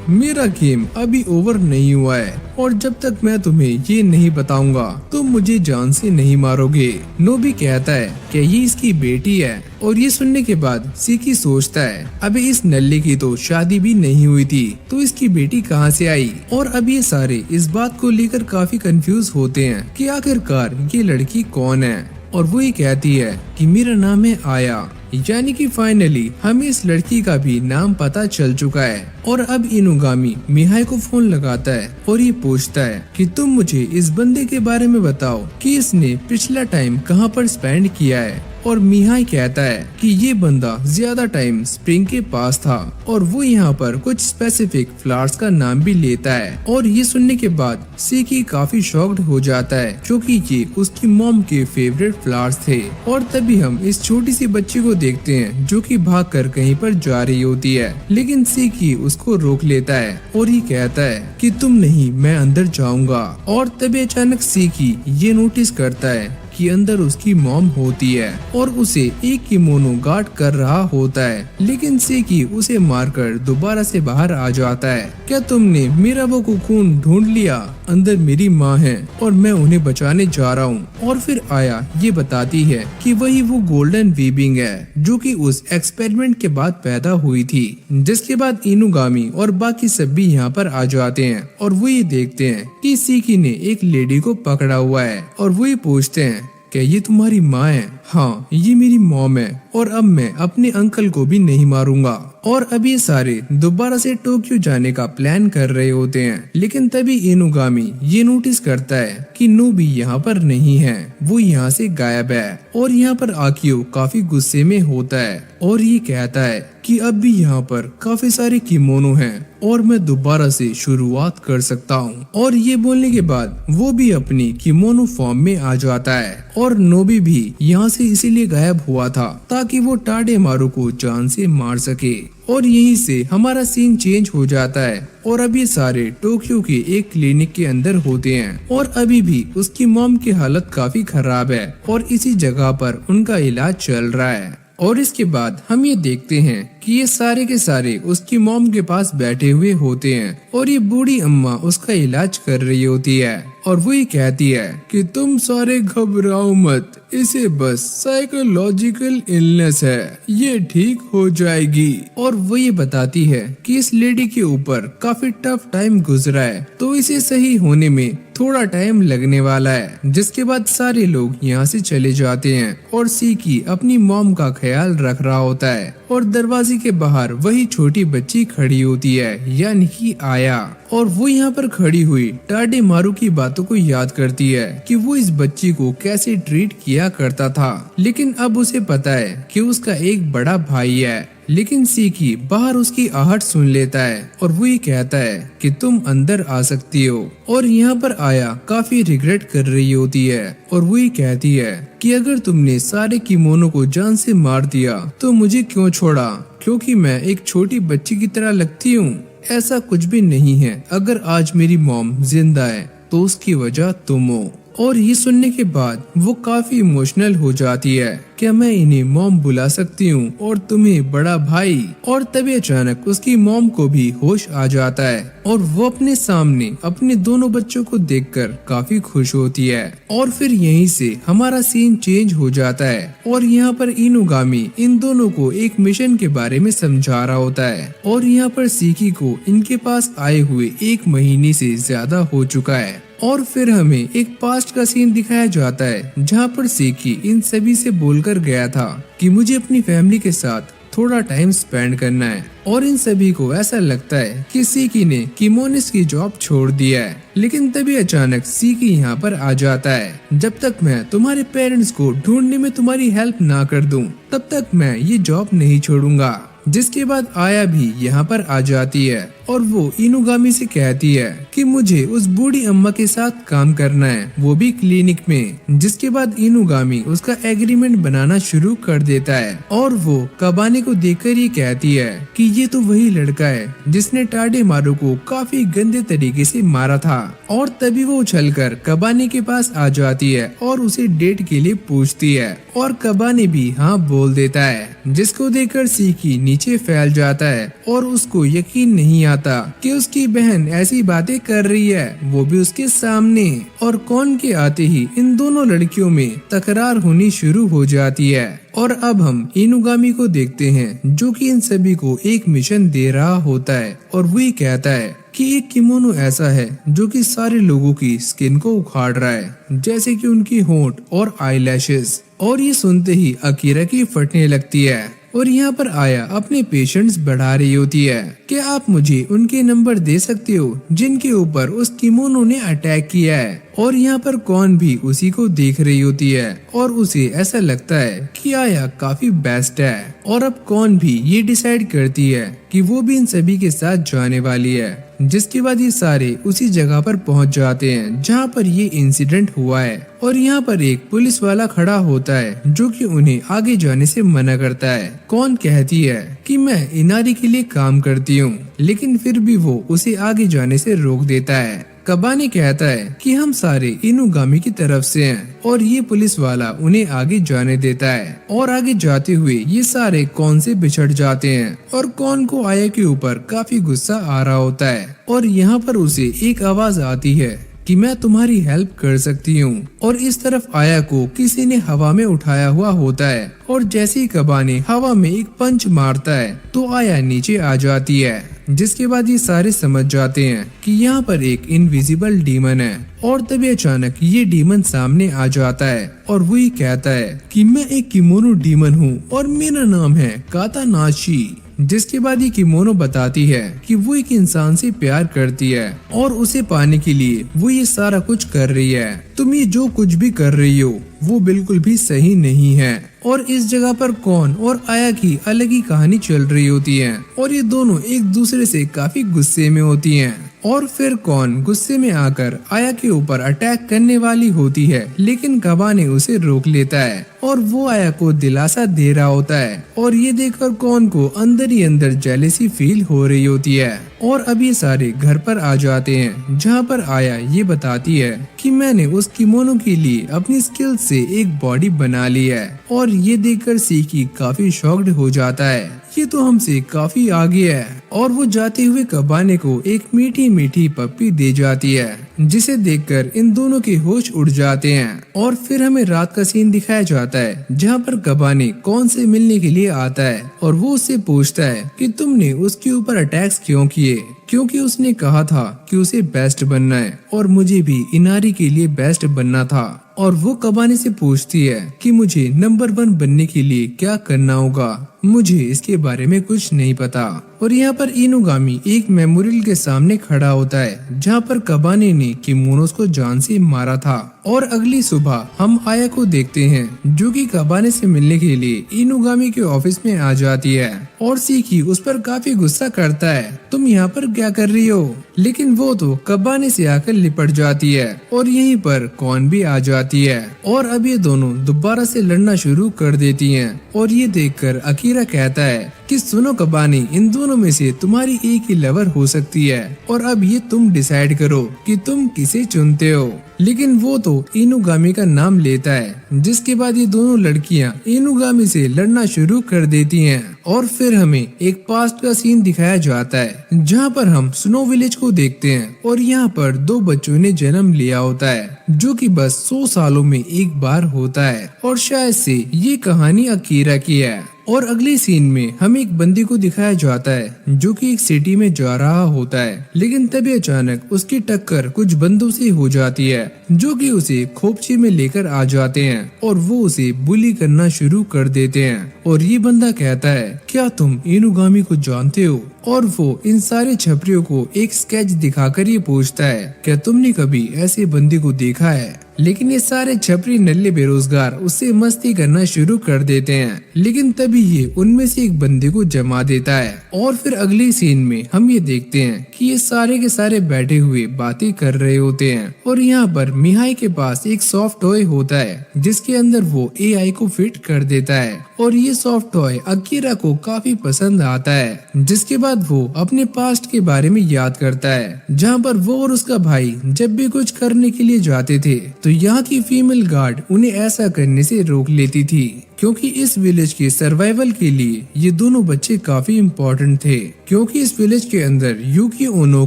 Speaker 1: मेरा गेम अभी ओवर नहीं हुआ है और जब तक मैं तुम्हें ये नहीं बताऊंगा तुम मुझे जान से नहीं मारोगे। नोबी कहता है कि ये इसकी बेटी है और ये सुनने के बाद सीकी सोचता है अबे इस नल्ले की तो शादी भी नहीं हुई थी तो इसकी बेटी कहाँ से आई? और अब ये सारे इस बात को लेकर काफी कंफ्यूज होते हैं कि आखिरकार ये लड़की कौन है। और वो ये कहती है कि मेरा नाम है आया, यानी कि फाइनली हमें इस लड़की का भी नाम पता चल चुका है। और अब इनुगामी मिहाई को फोन लगाता है और ये पूछता है कि तुम मुझे इस बंदे के बारे में बताओ कि इसने पिछला टाइम कहाँ पर स्पेंड किया है। और मिहाई कहता है कि ये बंदा ज्यादा टाइम स्प्रिंग के पास था और वो यहाँ पर कुछ स्पेसिफिक फ्लावर्स का नाम भी लेता है। और ये सुनने के बाद सीकी काफी शॉक्ड हो जाता है क्योंकि ये उसकी मॉम के फेवरेट फ्लावर्स थे। और तभी हम इस छोटी सी बच्ची को देखते हैं जो कि भागकर कहीं पर जा रही होती है, लेकिन सीकी उसको रोक लेता है और ये कहता है कि तुम नहीं, मैं अंदर जाऊंगा। और तभी अचानक सीकी ये नोटिस करता है कि अंदर उसकी मॉम होती है और उसे एक किमोनो गार्ड कर रहा होता है, लेकिन सीकी उसे मारकर दोबारा से बाहर आ जाता है। क्या तुमने मेरा वो कुकून ढूंढ लिया? अंदर मेरी माँ है और मैं उन्हें बचाने जा रहा हूँ। और फिर आया ये बताती है कि वही वो गोल्डन वीबिंग है जो कि उस एक्सपेरिमेंट के बाद पैदा हुई थी। जिसके बाद इनुगामी और बाकी सब भी यहाँ पर आ जाते हैं और वो ये देखते हैं कि सीकी ने एक लेडी को पकड़ा हुआ है और वो ये पूछते हैं क्या ये तुम्हारी माँ है? हाँ, ये मेरी मॉम है और अब मैं अपने अंकल को भी नहीं मारूंगा। और अब ये सारे दोबारा से टोक्यो जाने का प्लान कर रहे होते हैं, लेकिन तभी इनुगामी ये नोटिस करता है कि नोबी यहाँ पर नहीं है, वो यहाँ से गायब है। और यहाँ पर आकियो काफी गुस्से में होता है और ये कहता है कि अब भी यहाँ पर काफी सारे किमोनो हैं और मैं दोबारा से शुरुआत कर सकता हूँ। और ये बोलने के बाद वो भी अपनी किमोनो फॉर्म में आ जाता है और नोबी भी यहाँ से इसीलिए गायब हुआ था ताकि वो टाडेमारू को जान से मार सके। और यहीं से हमारा सीन चेंज हो जाता है और अब ये सारे टोक्यो के एक क्लिनिक के अंदर होते हैं और अभी भी उसकी मॉम की हालत काफी खराब है और इसी जगह पर उनका इलाज चल रहा है। और इसके बाद हम ये देखते हैं कि ये सारे के सारे उसकी मॉम के पास बैठे हुए होते हैं और ये बूढ़ी अम्मा उसका इलाज कर रही होती है और वो ये कहती है कि तुम सारे घबराओ मत, इसे बस साइकोलॉजिकल इलनेस है, ये ठीक हो जाएगी। और वो ये बताती है कि इस लेडी के ऊपर काफी टफ टाइम गुजरा है तो इसे सही होने में थोड़ा टाइम लगने वाला है। जिसके बाद सारे लोग यहाँ से चले जाते हैं और सीकी अपनी मॉम का ख्याल रख रहा होता है और दरवाजे के बाहर वही छोटी बच्ची खड़ी होती है यानी कि आया। और वो यहाँ पर खड़ी हुई टाडेमारू की बातों को याद करती है कि वो इस बच्ची को कैसे ट्रीट किया करता था, लेकिन अब उसे पता है कि उसका एक बड़ा भाई है। लेकिन सीकी बाहर उसकी आहट सुन लेता है और वो ये कहता है कि तुम अंदर आ सकती हो। और यहाँ पर आया काफी रिग्रेट कर रही होती है और वो ये कहती है कि अगर तुमने सारे किमोनो को जान से मार दिया तो मुझे क्यों छोड़ा, क्योंकि मैं एक छोटी बच्ची की तरह लगती हूँ। ऐसा कुछ भी नहीं है, अगर आज मेरी मॉम जिंदा है तो उसकी वजह तुम हो। और ये सुनने के बाद वो काफी इमोशनल हो जाती है, क्या मैं इन्हें मॉम बुला सकती हूँ और तुम्हें बड़ा भाई। और तभी अचानक उसकी मॉम को भी होश आ जाता है और वो अपने सामने अपने दोनों बच्चों को देखकर काफी खुश होती है। और फिर यहीं से हमारा सीन चेंज हो जाता है और यहाँ पर इनुगामी इन दोनों को एक मिशन के बारे में समझा रहा होता है और यहाँ पर सीकी को इनके पास आए हुए 1 महीने से ज्यादा हो चुका है। और फिर हमें एक पास्ट का सीन दिखाया जाता है जहाँ पर सीकी इन सभी से बोलकर गया था कि मुझे अपनी फैमिली के साथ थोड़ा टाइम स्पेंड करना है। और इन सभी को ऐसा लगता है कि सीकी ने किमोनिस की जॉब छोड़ दिया है। लेकिन तभी अचानक सीकी यहाँ पर आ जाता है, जब तक मैं तुम्हारे पेरेंट्स को ढूंढने में तुम्हारी हेल्प ना कर दूं, तब तक मैं ये जॉब नहीं छोड़ूंगा। जिसके बाद आया भी यहाँ पर आ जाती है और वो इनुगामी से कहती है कि मुझे उस बूढ़ी अम्मा के साथ काम करना है, वो भी क्लिनिक में। जिसके बाद इनुगामी उसका एग्रीमेंट बनाना शुरू कर देता है और वो कबाने को देखकर ये कहती है कि ये तो वही लड़का है जिसने टाडेमारू को काफी गंदे तरीके से मारा था। और तभी वो उछलकर कबाने के पास आ जाती है और उसे डेट के लिए पूछती है और कबाने भी हाँ बोल देता है, जिसको देखकर सीकी नीचे फैल जाता है और उसको यकीन नहीं आता कि उसकी बहन ऐसी बातें कर रही है, वो भी उसके सामने। और कौन के आते ही इन दोनों लड़कियों में तकरार होनी शुरू हो जाती है। और अब हम इनुगामी को देखते हैं जो कि इन सभी को एक मिशन दे रहा होता है और वही कहता है कि एक किमोनो ऐसा है जो कि सारे लोगों की स्किन को उखाड़ रहा है, जैसे कि उनकी होंठ और आईलैशेस। और ये सुनते ही अकीरा की फटने लगती है और यहाँ पर आया अपने पेशेंट्स बढ़ा रही होती है। क्या आप मुझे उनके नंबर दे सकते हो जिनके ऊपर उस किमोनो ने अटैक किया है। और यहाँ पर कौन भी उसी को देख रही होती है और उसे ऐसा लगता है कि आया काफी बेस्ट है। और अब कौन भी ये डिसाइड करती है कि वो भी इन सभी के साथ जाने वाली है। जिसके बाद ये सारे उसी जगह पर पहुंच जाते हैं जहां पर ये इंसिडेंट हुआ है। और यहाँ पर एक पुलिस वाला खड़ा होता है जो कि उन्हें आगे जाने से मना करता है। कौन कहती है कि मैं इनारी के लिए काम करती हूँ, लेकिन फिर भी वो उसे आगे जाने से रोक देता है। कबाने कहता है कि हम सारे इनुगामी की तरफ से हैं और ये पुलिस वाला उन्हें आगे जाने देता है। और आगे जाते हुए ये सारे कौन से बिछड़ जाते हैं और कौन को आया के ऊपर काफी गुस्सा आ रहा होता है। और यहाँ पर उसे एक आवाज आती है कि मैं तुम्हारी हेल्प कर सकती हूँ। और इस तरफ आया को किसी ने हवा में उठाया हुआ होता है और जैसे ही कबाने हवा में एक पंच मारता है तो आया नीचे आ जाती है। जिसके बाद ये सारे समझ जाते हैं कि यहाँ पर एक इनविजिबल डीमन है। और तभी अचानक ये डीमन सामने आ जाता है और वही कहता है कि मैं एक किमोनो डीमन हूँ और मेरा नाम है कातानाशी। जिसके बाद ये किमोनो बताती है कि वो एक इंसान से प्यार करती है और उसे पाने के लिए वो ये सारा कुछ कर रही है। तुम ये जो कुछ भी कर रही हो वो बिल्कुल भी सही नहीं है। और इस जगह पर कौन और आया की अलग ही कहानी चल रही होती है और ये दोनों एक दूसरे से काफी गुस्से में होती हैं। और फिर कौन गुस्से में आकर आया के ऊपर अटैक करने वाली होती है, लेकिन कबाने उसे रोक लेता है और वो आया को दिलासा दे रहा होता है। और ये देखकर कौन को अंदर ही अंदर जेलेसी फील हो रही होती है। और अब ये सारे घर पर आ जाते हैं, जहाँ पर आया ये बताती है कि मैंने उस किमोनो के लिए अपनी स्किल से एक बॉडी बना ली है। और ये देखकर सीकी काफी शॉक्ड हो जाता है, ये तो हमसे काफी आगे है। और वो जाते हुए कबाने को एक मीठी मीठी पप्पी दे जाती है, जिसे देखकर इन दोनों के होश उड़ जाते हैं। और फिर हमें रात का सीन दिखाया जाता है, जहाँ पर कबाने कौन से मिलने के लिए आता है और वो उससे पूछता है कि तुमने उसके ऊपर अटैक्स क्यों किए, क्योंकि उसने कहा था कि उसे बेस्ट बनना है और मुझे भी इनारी के लिए बेस्ट बनना था। और वो कबाने से पूछती है कि मुझे नंबर 1 बनने के लिए क्या करना होगा, मुझे इसके बारे में कुछ नहीं पता। और यहाँ पर इनुगामी एक मेमोरियल के सामने खड़ा होता है, जहाँ पर कबाने ने किमोनोस को जान से मारा था। और अगली सुबह हम आया को देखते हैं, जो कि कबाने से मिलने के लिए इनुगामी के ऑफिस में आ जाती है। और सीकी उस पर काफी गुस्सा करता है, तुम यहाँ पर क्या कर रही हो, लेकिन वो तो कबाने से आकर लिपट जाती है। और यहीं पर कौन भी आ जाती है और अब ये दोनों दोबारा से लड़ना शुरू कर देती हैं। और ये देखकर अकीरा कहता है कि सुनो कबाने, इन दोनों में से तुम्हारी एक ही लवर हो सकती है और अब ये तुम डिसाइड करो कि तुम किसे चुनते हो। लेकिन वो तो इनुगामी का नाम लेता है, जिसके बाद ये दोनों लड़कियां इनुगामी से लड़ना शुरू कर देती हैं। और फिर हमें एक पास्ट का सीन दिखाया जाता है, जहाँ पर हम स्नो विलेज को देखते हैं। और यहाँ पर 2 बच्चों ने जन्म लिया होता है, जो कि बस 100 सालों में एक बार होता है। और शायद से ये कहानी अकीरा की है। और अगले सीन में हमें एक बंदी को दिखाया जाता है, जो कि एक सिटी में जा रहा होता है, लेकिन तभी अचानक उसकी टक्कर कुछ बंदों से हो जाती है, जो कि उसे खोपची में लेकर आ जाते हैं और वो उसे बुली करना शुरू कर देते हैं। और ये बंदा कहता है, क्या तुम इनुगामी को जानते हो? और वो इन सारे छपरियों को एक स्केच दिखाकर ये पूछता है, क्या तुमने कभी ऐसे बंदी को देखा है? लेकिन ये सारे छपरी नल्ले बेरोजगार उससे मस्ती करना शुरू कर देते हैं, लेकिन तभी ये उनमें से एक बंदे को जमा देता है। और फिर अगले सीन में हम ये देखते हैं कि ये सारे के सारे बैठे हुए बातें कर रहे होते हैं। और यहाँ पर मिहाई के पास एक सॉफ्ट टॉय होता है, जिसके अंदर वो AI को फिट कर देता है। और ये सॉफ्ट टॉय अकीरा को काफी पसंद आता है, जिसके बाद वो अपने पास्ट के बारे में याद करता है, जहाँ पर वो और उसका भाई जब भी कुछ करने के लिए जाते थे तो यहाँ की फीमेल गार्ड उन्हें ऐसा करने से रोक लेती थी, क्योंकि इस विलेज के सर्वाइवल के लिए ये दोनों बच्चे काफी इम्पोर्टेंट थे। क्योंकि इस विलेज के अंदर यूकी ओनो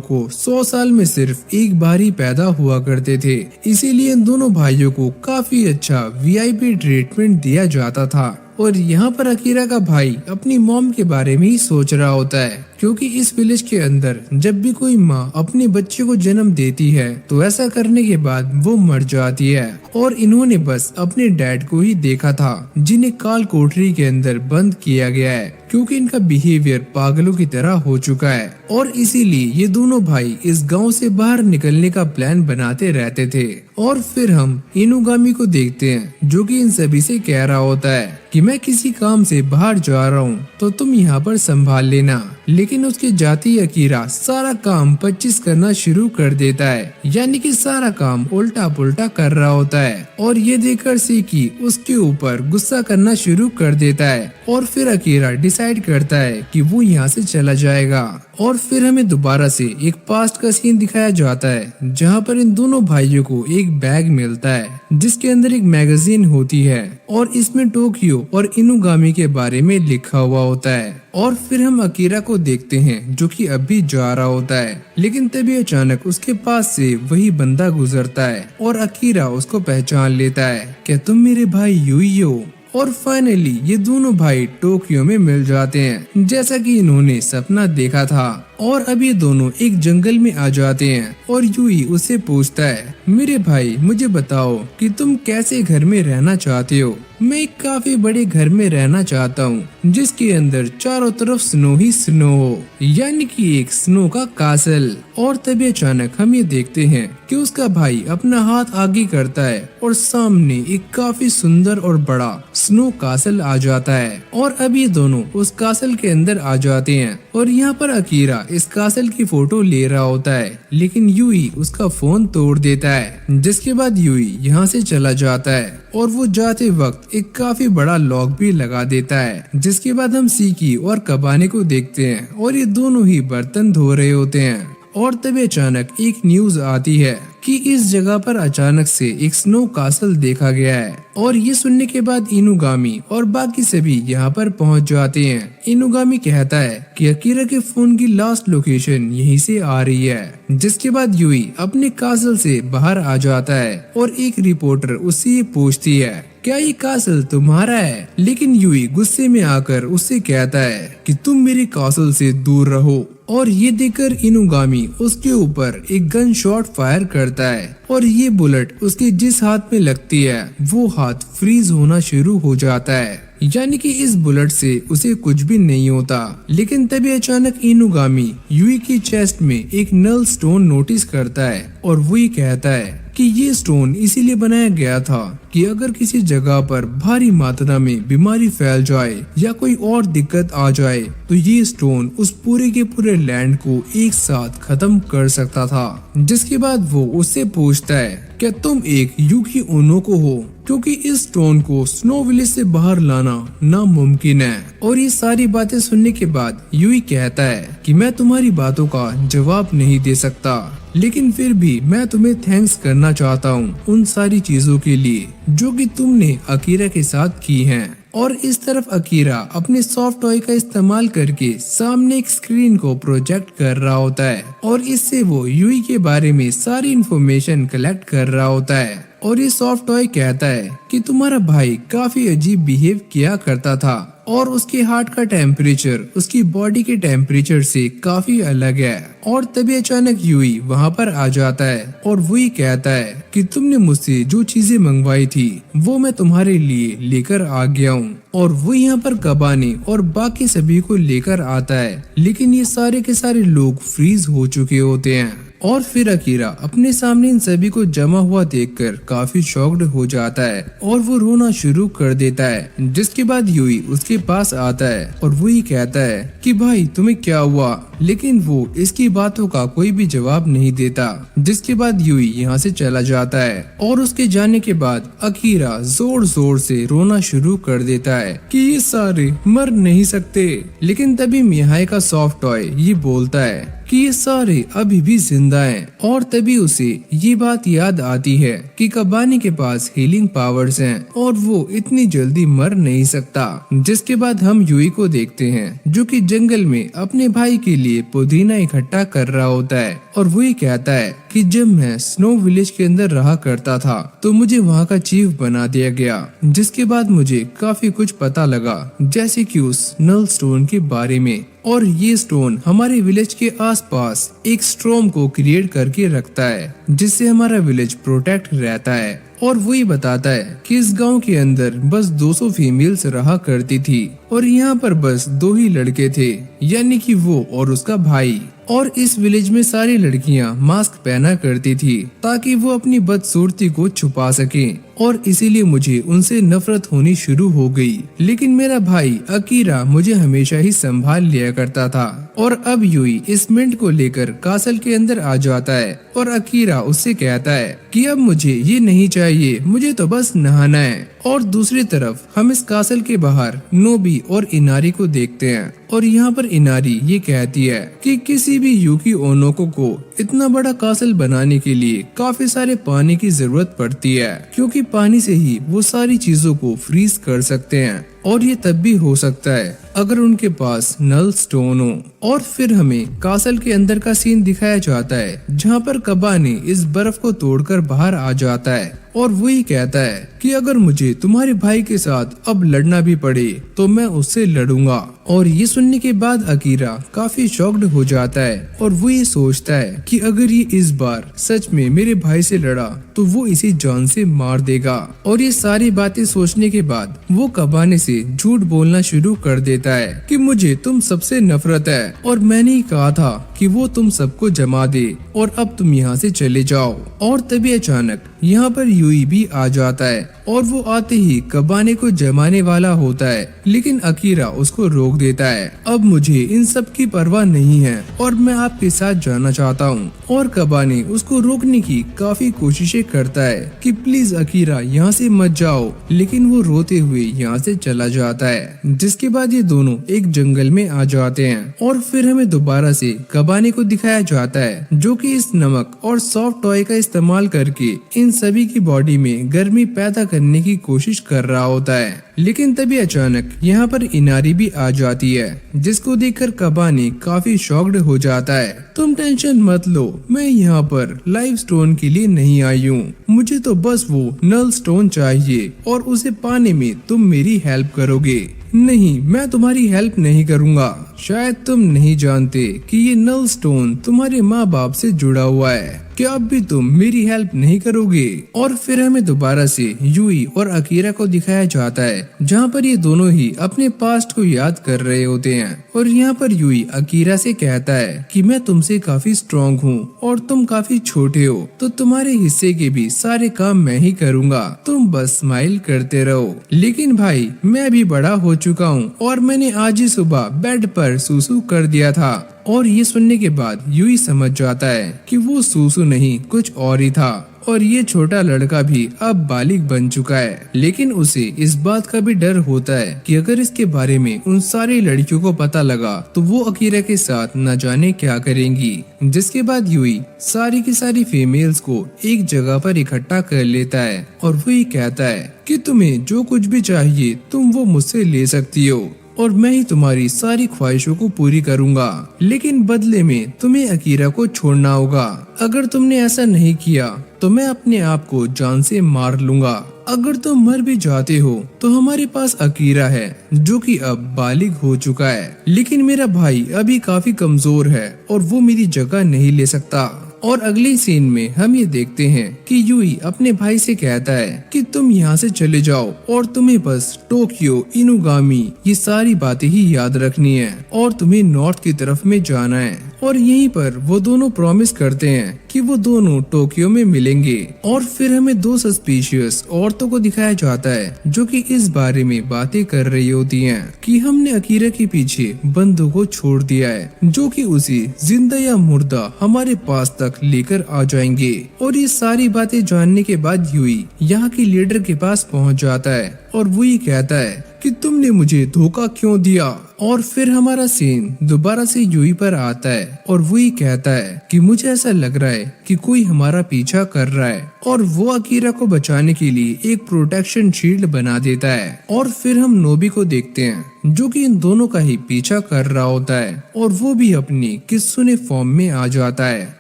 Speaker 1: को 100 साल में सिर्फ एक बार ही पैदा हुआ करते थे, इसीलिए इन दोनों भाइयों को काफी अच्छा VIP ट्रीटमेंट दिया जाता था। और यहाँ पर अकीरा का भाई अपनी मॉम के बारे में ही सोच रहा होता है, क्योंकि इस विलेज के अंदर जब भी कोई माँ अपने बच्चे को जन्म देती है तो ऐसा करने के बाद वो मर जाती है। और इन्होंने बस अपने डैड को ही देखा था, जिन्हें काल कोठरी के अंदर बंद किया गया है, क्योंकि इनका बिहेवियर पागलों की तरह हो चुका है। और इसीलिए ये दोनों भाई इस गांव से बाहर निकलने का प्लान बनाते रहते थे। और फिर हम इनुगामी को देखते हैं, जो कि इन सभी से कह रहा होता है कि मैं किसी काम से बाहर जा रहा हूँ, तो तुम यहाँ पर संभाल लेना। लेकिन उसके जाती अकीरा सारा काम 25 करना शुरू कर देता है, यानी कि सारा काम उल्टा पुल्टा कर रहा होता है। और ये देखकर सीकी उसके ऊपर गुस्सा करना शुरू कर देता है। और फिर अकीरा डिसाइड करता है कि वो यहाँ से चला जाएगा। और फिर हमें दोबारा से एक पास्ट का सीन दिखाया जाता है, जहाँ पर इन दोनों भाइयों को एक बैग मिलता है, जिसके अंदर एक मैगजीन होती है और इसमें टोक्यो और इनुगामी के बारे में लिखा हुआ होता है। और फिर हम अकीरा को देखते हैं, जो कि अभी जा रहा होता है, लेकिन तभी अचानक उसके पास से वही बंदा गुजरता है और अकीरा उसको पहचान लेता है, क्या तुम मेरे भाई यूई हो? और फाइनली ये दोनों भाई टोक्यो में मिल जाते हैं, जैसा कि इन्होंने सपना देखा था। और अब ये दोनों एक जंगल में आ जाते हैं और यूई उससे पूछता है, मेरे भाई मुझे बताओ कि तुम कैसे घर में रहना चाहते हो, मैं एक काफी बड़े घर में रहना चाहता हूँ जिसके अंदर चारों तरफ स्नो ही स्नो हो, यानी कि एक स्नो का कासल। और तभी अचानक हम ये देखते हैं कि उसका भाई अपना हाथ आगे करता है और सामने एक काफी सुंदर और बड़ा स्नो कासल आ जाता है। और अब ये दोनों उस कासल के अंदर आ जाते हैं और यहाँ पर अकीरा इस कासल की फोटो ले रहा होता है, लेकिन यूई उसका फोन तोड़ देता है। जिसके बाद यूई यहाँ से चला जाता है और वो जाते वक्त एक काफी बड़ा लॉक भी लगा देता है। जिसके बाद हम सीकी और कबाने को देखते हैं और ये दोनों ही बर्तन धो रहे होते हैं। और तभी अचानक एक न्यूज आती है कि इस जगह पर अचानक से एक स्नो कासल देखा गया है। और ये सुनने के बाद इनुगामी और बाकी सभी यहाँ पर पहुँच जाते हैं। इनुगामी कहता है कि अकीरा के फोन की लास्ट लोकेशन यहीं से आ रही है। जिसके बाद यूई अपने कासल से बाहर आ जाता है और एक रिपोर्टर उससे ये पूछती है क्या ये कासल तुम्हारा है, लेकिन यूई गुस्से में आकर उससे कहता है कि तुम मेरे कासल से दूर रहो। और ये देखकर इनुगामी उसके ऊपर एक गन शॉट फायर करता है और ये बुलेट उसके जिस हाथ में लगती है वो हाथ फ्रीज होना शुरू हो जाता है, यानी कि इस बुलेट से उसे कुछ भी नहीं होता। लेकिन तभी अचानक इनुगामी यूई की चेस्ट में एक नल स्टोन नोटिस करता है और वो ये कहता है कि ये स्टोन इसीलिए बनाया गया था कि अगर किसी जगह पर भारी मात्रा में बीमारी फैल जाए या कोई और दिक्कत आ जाए तो ये स्टोन उस पूरे के पूरे लैंड को एक साथ खत्म कर सकता था। जिसके बाद वो उससे पूछता है क्या तुम एक यूकी ओनो को हो, क्योंकि इस स्टोन को स्नो विलेज से बाहर लाना नामुमकिन है। और ये सारी बातें सुनने के बाद यूई कहता है कि मैं तुम्हारी बातों का जवाब नहीं दे सकता, लेकिन फिर भी मैं तुम्हें थैंक्स करना चाहता हूँ उन सारी चीजों के लिए जो कि तुमने अकीरा के साथ की हैं। और इस तरफ अकीरा अपने सॉफ्ट टॉय का इस्तेमाल करके सामने एक स्क्रीन को प्रोजेक्ट कर रहा होता है और इससे वो यूई के बारे में सारी इन्फॉर्मेशन कलेक्ट कर रहा होता है। और ये सॉफ्ट टॉय कहता है कि तुम्हारा भाई काफी अजीब बिहेव किया करता था और उसके हार्ट का टेम्परेचर उसकी बॉडी के टेम्परेचर से काफी अलग है। और तभी अचानक यूई वहाँ पर आ जाता है और वही कहता है कि तुमने मुझसे जो चीजें मंगवाई थी वो मैं तुम्हारे लिए लेकर आ गया हूँ। और वो यहाँ पर कबाने और बाकी सभी को लेकर आता है, लेकिन ये सारे के सारे लोग फ्रीज हो चुके होते हैं। और फिर अकीरा अपने सामने इन सभी को जमा हुआ देखकर काफी शॉक्ड हो जाता है और वो रोना शुरू कर देता है। जिसके बाद यूई उसके पास आता है और वो ही कहता है कि भाई तुम्हें क्या हुआ, लेकिन वो इसकी बातों का कोई भी जवाब नहीं देता। जिसके बाद यूई यहाँ से चला जाता है और उसके जाने के बाद अकीरा जोर जोर से रोना शुरू कर देता है कि ये सारे मर नहीं सकते। लेकिन तभी मिहाई का सॉफ्ट टॉय ये बोलता है कि ये सारे अभी भी जिंदा हैं। और तभी उसे ये बात याद आती है कि कबानी के पास हीलिंग पावर्स हैं और वो इतनी जल्दी मर नहीं सकता। जिसके बाद हम यूई को देखते हैं जो कि जंगल में अपने भाई के लिए पुदीना इकट्ठा कर रहा होता है और वही कहता है कि जब मैं स्नो विलेज के अंदर रहा करता था तो मुझे वहाँ का चीफ बना दिया गया। जिसके बाद मुझे काफी कुछ पता लगा, जैसे कि उस नल स्टोन के बारे में। और ये स्टोन हमारे विलेज के आसपास एक स्ट्रॉम को क्रिएट करके रखता है जिससे हमारा विलेज प्रोटेक्ट रहता है। और वही बताता है कि इस गांव के अंदर बस 200 फीमेल्स रहा करती थी और यहाँ पर बस 2 ही लड़के थे, यानी कि वो और उसका भाई। और इस विलेज में सारी लड़कियां मास्क पहना करती थी ताकि वो अपनी बदसूरती को छुपा सकें। और इसीलिए मुझे उनसे नफरत होनी शुरू हो गई। लेकिन मेरा भाई अकीरा मुझे हमेशा ही संभाल लिया करता था। और अब यूई इस मिंट को लेकर कासल के अंदर आ जाता है और अकीरा उससे कहता है कि अब मुझे ये नहीं चाहिए, मुझे तो बस नहाना है। और दूसरी तरफ हम इस कासल के बाहर नोबी और इनारी को देखते हैं और यहाँ पर इनारी ये कहती है कि किसी भी यूकी ओनोको को इतना बड़ा कासल बनाने के लिए काफी सारे पानी की जरूरत पड़ती है, क्योंकि पानी से ही वो सारी चीजों को फ्रीज कर सकते हैं। और ये तब भी हो सकता है अगर उनके पास नल स्टोन हो। और फिर हमें कासल के अंदर का सीन दिखाया जाता है जहाँ पर कबानी इस बर्फ को तोड़कर बाहर आ जाता है और वही कहता है कि अगर मुझे तुम्हारे भाई के साथ अब लड़ना भी पड़े तो मैं उससे लड़ूंगा। और ये सुनने के बाद अकीरा काफी शॉक्ड हो जाता है और वो ये सोचता है कि अगर ये इस बार सच में मेरे भाई से लड़ा तो वो इसे जान से मार देगा। और ये सारी बातें सोचने के बाद वो कबाने से झूठ बोलना शुरू कर देता है कि मुझे तुम सबसे नफरत है और मैंने ही कहा था कि वो तुम सबको जमा दे और अब तुम यहाँ से चले जाओ। और तभी अचानक यहाँ पर यूई भी आ जाता है और वो आते ही कबाने को जमाने वाला होता है, लेकिन अकीरा उसको रोक देता है। अब मुझे इन सब की परवाह नहीं है और मैं आपके साथ जाना चाहता हूँ। और कबाने उसको रोकने की काफी कोशिशें करता है कि प्लीज अकीरा यहाँ से मत जाओ, लेकिन वो रोते हुए यहाँ से चला जाता है। जिसके बाद ये दोनों एक जंगल में आ जाते हैं और फिर हमें दोबारा से कबाने को दिखाया जाता है जो कि इस नमक और सॉफ्ट टॉय का इस्तेमाल करके इन सभी की बॉडी में गर्मी पैदा करने की कोशिश कर रहा होता है। लेकिन तभी अचानक यहाँ पर इनारी भी आ जाती है जिसको देखकर कबानी काफी शॉक्ड हो जाता है। तुम टेंशन मत लो, मैं यहाँ पर लाइव स्टोन के लिए नहीं आई हूँ, मुझे तो बस वो नल स्टोन चाहिए और उसे पाने में तुम मेरी हेल्प करोगे। नहीं, मैं तुम्हारी हेल्प नहीं करूँगा। शायद तुम नहीं जानते कि ये नल स्टोन तुम्हारे माँ बाप से जुड़ा हुआ है, क्या अब भी तुम मेरी हेल्प नहीं करोगे? और फिर हमें दोबारा से यूई और अकीरा को दिखाया जाता है जहाँ पर ये दोनों ही अपने पास्ट को याद कर रहे होते हैं। और यहाँ पर यूई अकीरा से कहता है कि मैं तुमसे काफी स्ट्रॉन्ग हूँ और तुम काफी छोटे हो, तो तुम्हारे हिस्से के भी सारे काम मैं ही करूँगा, तुम बस स्माइल करते रहो। लेकिन भाई, मैं भी बड़ा हो चुका हूँ और मैंने आज ही सुबह बेड पर सूसू कर दिया था। और ये सुनने के बाद यूई समझ जाता है कि वो सूसू नहीं कुछ और ही था और ये छोटा लड़का भी अब बालिग बन चुका है। लेकिन उसे इस बात का भी डर होता है कि अगर इसके बारे में उन सारी लड़कियों को पता लगा तो वो अकीरा के साथ न जाने क्या करेंगी। जिसके बाद यूई सारी की सारी फीमेल्स को एक जगह पर इकट्ठा कर लेता है और वो ये कहता है कि तुम्हें जो कुछ भी चाहिए तुम वो मुझसे ले सकती हो और मैं ही तुम्हारी सारी ख्वाहिशों को पूरी करूंगा, लेकिन बदले में तुम्हें अकीरा को छोड़ना होगा। अगर तुमने ऐसा नहीं किया तो मैं अपने आप को जान से मार लूंगा। अगर तुम मर भी जाते हो तो हमारे पास अकीरा है जो कि अब बालिग हो चुका है, लेकिन मेरा भाई अभी काफी कमजोर है और वो मेरी जगह नहीं ले सकता। और अगले सीन में हम ये देखते हैं कि यूई अपने भाई से कहता है कि तुम यहाँ से चले जाओ और तुम्हें बस टोक्यो, इनुगामी ये सारी बातें ही याद रखनी है और तुम्हें नॉर्थ की तरफ में जाना है। और यहीं पर वो दोनों प्रॉमिस करते हैं कि वो दोनों टोक्यो में मिलेंगे। और फिर हमें दो सस्पिशियस औरतों को दिखाया जाता है जो कि इस बारे में बातें कर रही होती हैं कि हमने अकीरा के पीछे बंदों को छोड़ दिया है जो कि उसे जिंदा या मुर्दा हमारे पास तक लेकर आ जाएंगे। और ये सारी बातें जानने के बाद यूई यहाँ की लीडर के पास पहुँच जाता है और वो ये कहता है कि तुमने मुझे धोखा क्यों दिया। और फिर हमारा सीन दोबारा से यूई पर आता है और वो ही कहता है कि मुझे ऐसा लग रहा है कि कोई हमारा पीछा कर रहा है और वो अकीरा को बचाने के लिए एक प्रोटेक्शन शील्ड बना देता है। और फिर हम नोबी को देखते हैं जो कि इन दोनों का ही पीछा कर रहा होता है और वो भी अपनी कित्सुने फॉर्म में आ जाता है।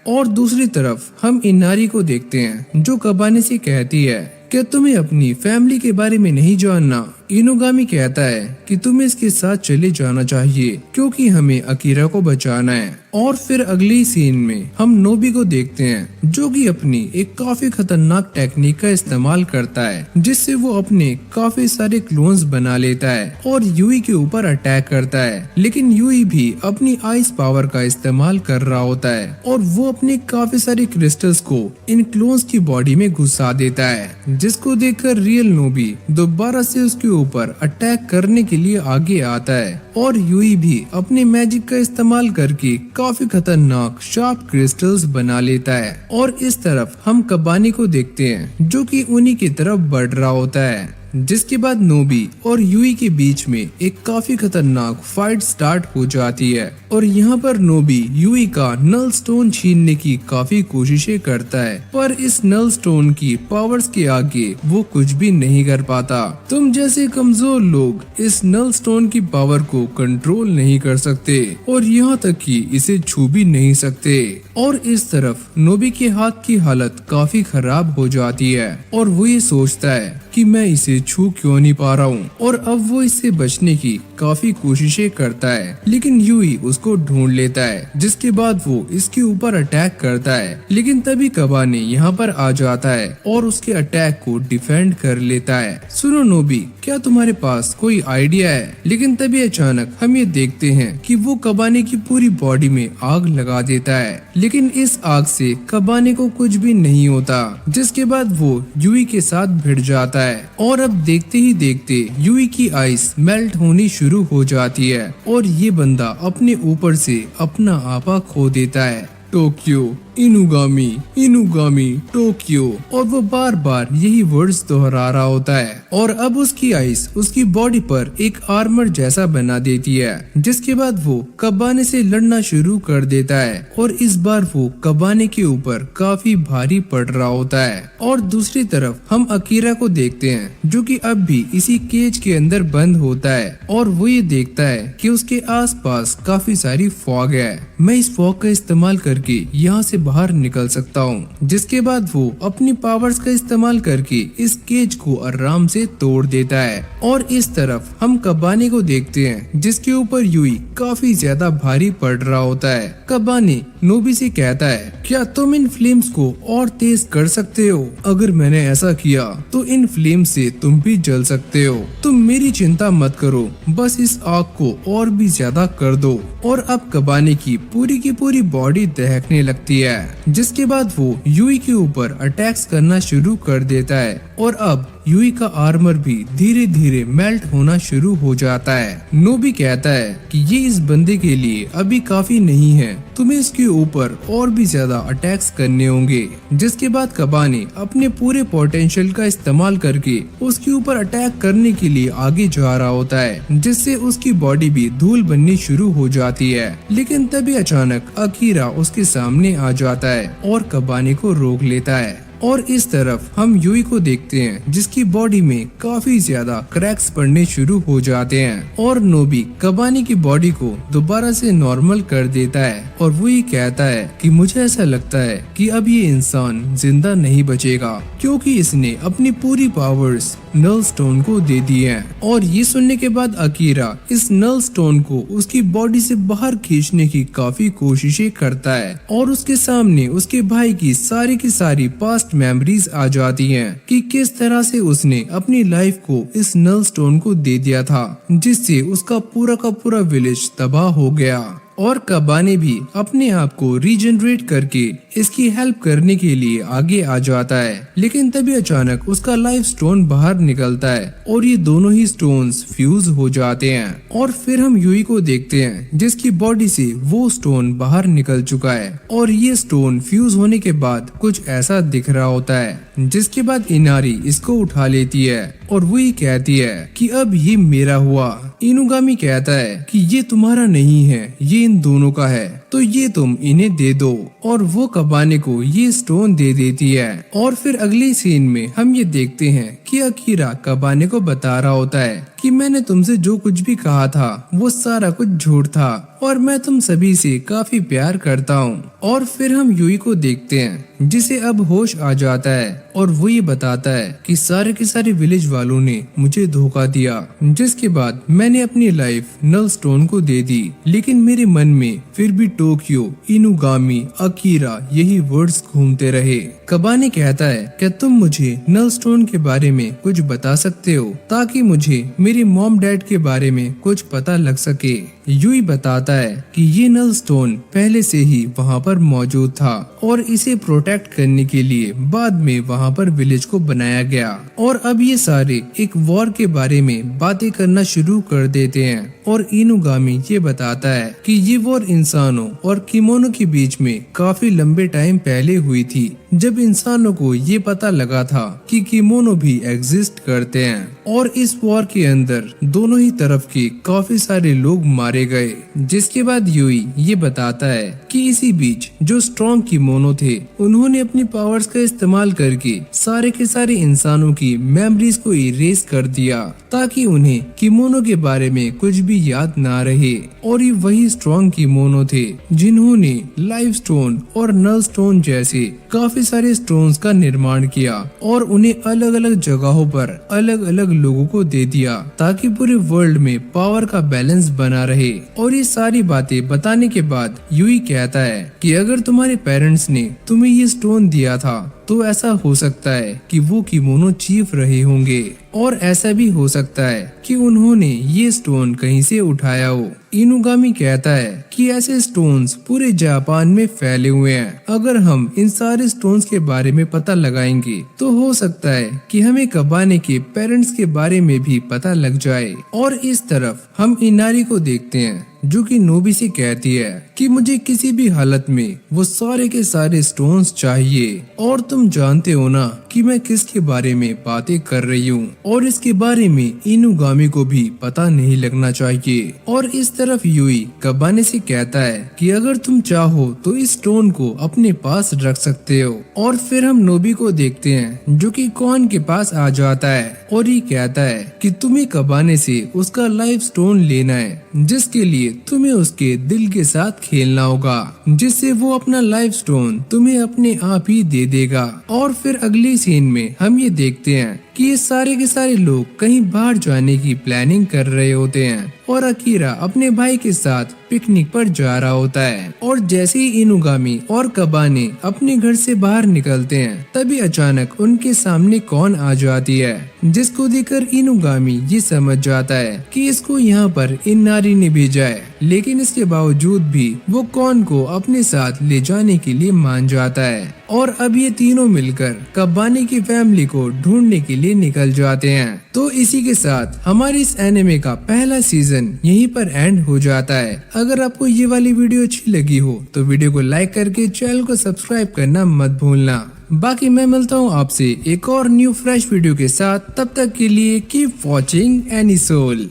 Speaker 1: और दूसरी तरफ हम इनारी को देखते हैं जो कबाने से कहती है क्या तुम्हें अपनी फैमिली के बारे में नहीं जानना। इनुगामी कहता है कि तुम्हें इसके साथ चले जाना चाहिए क्योंकि हमें अकीरा को बचाना है। और फिर अगली सीन में हम नोबी को देखते हैं जो कि अपनी एक काफी खतरनाक टेक्निक का इस्तेमाल करता है जिससे वो अपने काफी सारे क्लोन्स बना लेता है और यूई के ऊपर अटैक करता है। लेकिन यूई भी अपनी आइस पावर का इस्तेमाल कर रहा होता है और वो अपने काफी सारे क्रिस्टल्स को इन क्लोन्स की बॉडी में घुसा देता है, जिसको देखकर रियल नोबी दोबारा से उसके ऊपर अटैक करने के लिए आगे आता है। और यूई भी अपने मैजिक का इस्तेमाल करके काफी खतरनाक शार्प क्रिस्टल्स बना लेता है। और इस तरफ हम कबानी को देखते हैं जो कि उन्हीं की तरफ बढ़ रहा होता है। जिसके बाद नोबी और यूई के बीच में एक काफी खतरनाक फाइट स्टार्ट हो जाती है और यहाँ पर नोबी यूई का नल स्टोन छीनने की काफी कोशिशें करता है, पर इस नल स्टोन की पावर्स के आगे वो कुछ भी नहीं कर पाता। तुम जैसे कमजोर लोग इस नल स्टोन की पावर को कंट्रोल नहीं कर सकते और यहाँ तक कि इसे छू भी नहीं सकते। और इस तरफ नोबी के हाथ की हालत काफी खराब हो जाती है और वो ये सोचता है कि मैं इसे छू क्यों नहीं पा रहा हूँ, और अब वो इससे बचने की काफी कोशिशें करता है, लेकिन यूई उसको ढूंढ लेता है, जिसके बाद वो इसके ऊपर अटैक करता है। लेकिन तभी कबाने यहाँ पर आ जाता है और उसके अटैक को डिफेंड कर लेता है। सुनो नोबी, क्या तुम्हारे पास कोई आइडिया है? लेकिन तभी अचानक हम ये देखते हैं कि वो कबाने की पूरी बॉडी में आग लगा देता है, लेकिन इस आग से कबाने को कुछ भी नहीं होता, जिसके बाद वो यूई के साथ भिड़ जाता है और अब देखते ही देखते यूई की आइस मेल्ट होनी शुरू हो जाती है और ये बंदा अपने ऊपर से अपना आपा खो देता है। टोक्यो इनुगामी इनुगामी टोक्यो, और वो बार बार यही वर्ड्स दोहरा रहा होता है। और अब उसकी आइस उसकी बॉडी पर एक आर्मर जैसा बना देती है, जिसके बाद वो कबाने से लड़ना शुरू कर देता है और इस बार वो कबाने के ऊपर काफी भारी पड़ रहा होता है। और दूसरी तरफ हम अकीरा को देखते हैं, जो कि अब भी इसी केज के अंदर बंद होता है और वो ये देखता है कि उसके आसपास काफी सारी फॉग है। मैं इस फॉग का इस्तेमाल करके यहाँ से बाहर निकल सकता हूँ। जिसके बाद वो अपनी पावर्स का इस्तेमाल करके इस केज को आराम से तोड़ देता है। और इस तरफ हम कबाने को देखते हैं, जिसके ऊपर यूई काफी ज्यादा भारी पड़ रहा होता है। कबाने नोबी से कहता है, क्या तुम इन फ्लेम्स को और तेज कर सकते हो? अगर मैंने ऐसा किया तो इन फ्लेम से तुम भी जल सकते हो। तुम मेरी चिंता मत करो, बस इस आग को और भी ज्यादा कर दो। और अब कबाने की पूरी बॉडी दहकने लगती है, जिसके बाद वो यूई के ऊपर अटैक्स करना शुरू कर देता है और अब यूई का आर्मर भी धीरे धीरे मेल्ट होना शुरू हो जाता है। नोबी कहता है कि ये इस बंदे के लिए अभी काफी नहीं है, तुम्हें इसके ऊपर और भी ज्यादा अटैक्स करने होंगे। जिसके बाद कबाने अपने पूरे पोटेंशियल का इस्तेमाल करके उसके ऊपर अटैक करने के लिए आगे जा रहा होता है, जिससे उसकी बॉडी भी धूल बननी शुरू हो जाती है। लेकिन तभी अचानक अकीरा उसके सामने आ जाता है और कबाने को रोक लेता है। और इस तरफ हम यूई को देखते हैं, जिसकी बॉडी में काफी ज्यादा क्रैक्स पड़ने शुरू हो जाते हैं और नोबी कबाने की बॉडी को दोबारा से नॉर्मल कर देता है और वो ये कहता है कि मुझे ऐसा लगता है कि अब ये इंसान जिंदा नहीं बचेगा, क्योंकि इसने अपनी पूरी पावर्स नल स्टोन को दे दी है। और ये सुनने के बाद अकीरा इस नल स्टोन को उसकी बॉडी से बाहर खींचने की काफी कोशिशें करता है और उसके सामने उसके भाई की सारी पास्ट मेमोरीज आ जाती हैं कि किस तरह से उसने अपनी लाइफ को इस नल स्टोन को दे दिया था, जिससे उसका पूरा का पूरा विलेज तबाह हो गया। और कबाने भी अपने आप को रीजनरेट करके इसकी हेल्प करने के लिए आगे आ जाता है। लेकिन तभी अचानक उसका लाइफ स्टोन बाहर निकलता है और ये दोनों ही स्टोन्स फ्यूज हो जाते हैं। और फिर हम यूई को देखते हैं, जिसकी बॉडी से वो स्टोन बाहर निकल चुका है और ये स्टोन फ्यूज होने के बाद कुछ ऐसा दिख रहा होता है। जिसके बाद इनारी इसको उठा लेती है और वो ये कहती है कि अब ये मेरा हुआ। इनुगामी कहता है कि ये तुम्हारा नहीं है, ये इन दोनों का है, तो ये तुम इन्हें दे दो। और वो कबाने को ये स्टोन दे देती है। और फिर अगली सीन में हम ये देखते हैं कि अकीरा कबाने को बता रहा होता है कि मैंने तुमसे जो कुछ भी कहा था वो सारा कुछ झूठ था और मैं तुम सभी से काफी प्यार करता हूँ। और फिर हम यूई को देखते हैं, जिसे अब होश आ जाता है और वो ये बताता है कि सारे के सारे विलेज वालों ने मुझे धोखा दिया, जिसके बाद मैंने अपनी लाइफ नल स्टोन को दे दी। लेकिन मेरे मन में फिर भी टोक्यो, इनुगामी, अकीरा यही वर्ड्स घूमते रहे। कबाने कहता है, क्या तुम मुझे नल स्टोन के बारे में कुछ बता सकते हो ताकि मुझे मेरे मॉम डैड के बारे में कुछ पता लग सके। यूई बताता है कि ये नल स्टोन पहले से ही वहाँ पर मौजूद था और इसे प्रोटेक्ट करने के लिए बाद में वहाँ पर विलेज को बनाया गया। और अब ये सारे एक वॉर के बारे में बातें करना शुरू कर देते हैं और इनुगामी ये बताता है कि ये वॉर इंसानों और किमोनो के बीच में काफी लंबे टाइम पहले हुई थी, जब इंसानों को ये पता लगा था कि किमोनो भी एग्जिस्ट करते हैं, और इस वॉर के अंदर दोनों ही तरफ के काफी सारे लोग मारे गए। जिसके बाद यूई ये बताता है कि इसी बीच जो स्ट्रॉन्ग किमोनो थे उन्होंने अपनी पावर्स का इस्तेमाल करके सारे के सारे इंसानों की मेमोरीज को इरेज कर दिया, ताकि उन्हें किमोनो के बारे में कुछ भी याद ना रहे। और ये वही स्ट्रॉन्ग किमोनो थे जिन्होंने लाइफ स्टोन और नल स्टोन जैसे काफी सारे स्टोन्स का निर्माण किया और उन्हें अलग अलग जगहों पर अलग अलग लोगों को दे दिया, ताकि पूरे वर्ल्ड में पावर का बैलेंस बना रहे। और ये सारी बातें बताने के बाद यूई कहता है कि अगर तुम्हारे पेरेंट्स ने तुम्हें ये स्टोन दिया था तो ऐसा हो सकता है कि वो किमोनो चीफ रहे होंगे, और ऐसा भी हो सकता है कि उन्होंने ये स्टोन कहीं से उठाया हो। इनुगामी कहता है कि ऐसे स्टोन्स पूरे जापान में फैले हुए हैं। अगर हम इन सारे स्टोन्स के बारे में पता लगाएंगे तो हो सकता है कि हमें कबाने के पेरेंट्स के बारे में भी पता लग जाए। और इस तरफ हम इनारी को देखते हैं जो कि नोबी से कहती है कि मुझे किसी भी हालत में वो सारे के सारे स्टोन्स चाहिए, और तुम जानते हो ना कि मैं किसके बारे में बातें कर रही हूँ, और इसके बारे में इनुगामी को भी पता नहीं लगना चाहिए। और इस तरफ यूई कबाने से कहता है कि अगर तुम चाहो तो इस स्टोन को अपने पास रख सकते हो। और फिर हम नोबी को देखते हैं जो कि कॉन के पास आ जाता है और ये कहता है कि तुम्हें कबाने से उसका लाइफ स्टोन लेना है, जिसके लिए तुम्हें उसके दिल के साथ खेलना होगा, जिससे वो अपना लाइफ स्टोन तुम्हें अपने आप ही दे देगा। और फिर अगली सीन में हम ये देखते हैं कि ये सारे के सारे लोग कहीं बाहर जाने की प्लानिंग कर रहे होते हैं, और अकीरा अपने भाई के साथ पिकनिक पर जा रहा होता है। और जैसे ही इनुगामी और कबाने अपने घर से बाहर निकलते हैं तभी अचानक उनके सामने कॉन आ जाती है, जिसको देखकर इनुगामी ये समझ जाता है कि इसको यहाँ पर इनारी ने भेजा है। लेकिन इसके बावजूद भी वो कॉन को अपने साथ ले जाने के लिए मान जाता है, और अब ये तीनों मिलकर कबाने की फैमिली को ढूंढने के लिए निकल जाते हैं। तो इसी के साथ हमारे इस एनिमे का पहला सीजन यहीं पर एंड हो जाता है। अगर आपको ये वाली वीडियो अच्छी लगी हो तो वीडियो को लाइक करके चैनल को सब्सक्राइब करना मत भूलना। बाकी मैं मिलता हूँ आपसे एक और न्यू फ्रेश वीडियो के साथ, तब तक के लिए कीप वॉचिंग एनीसोल।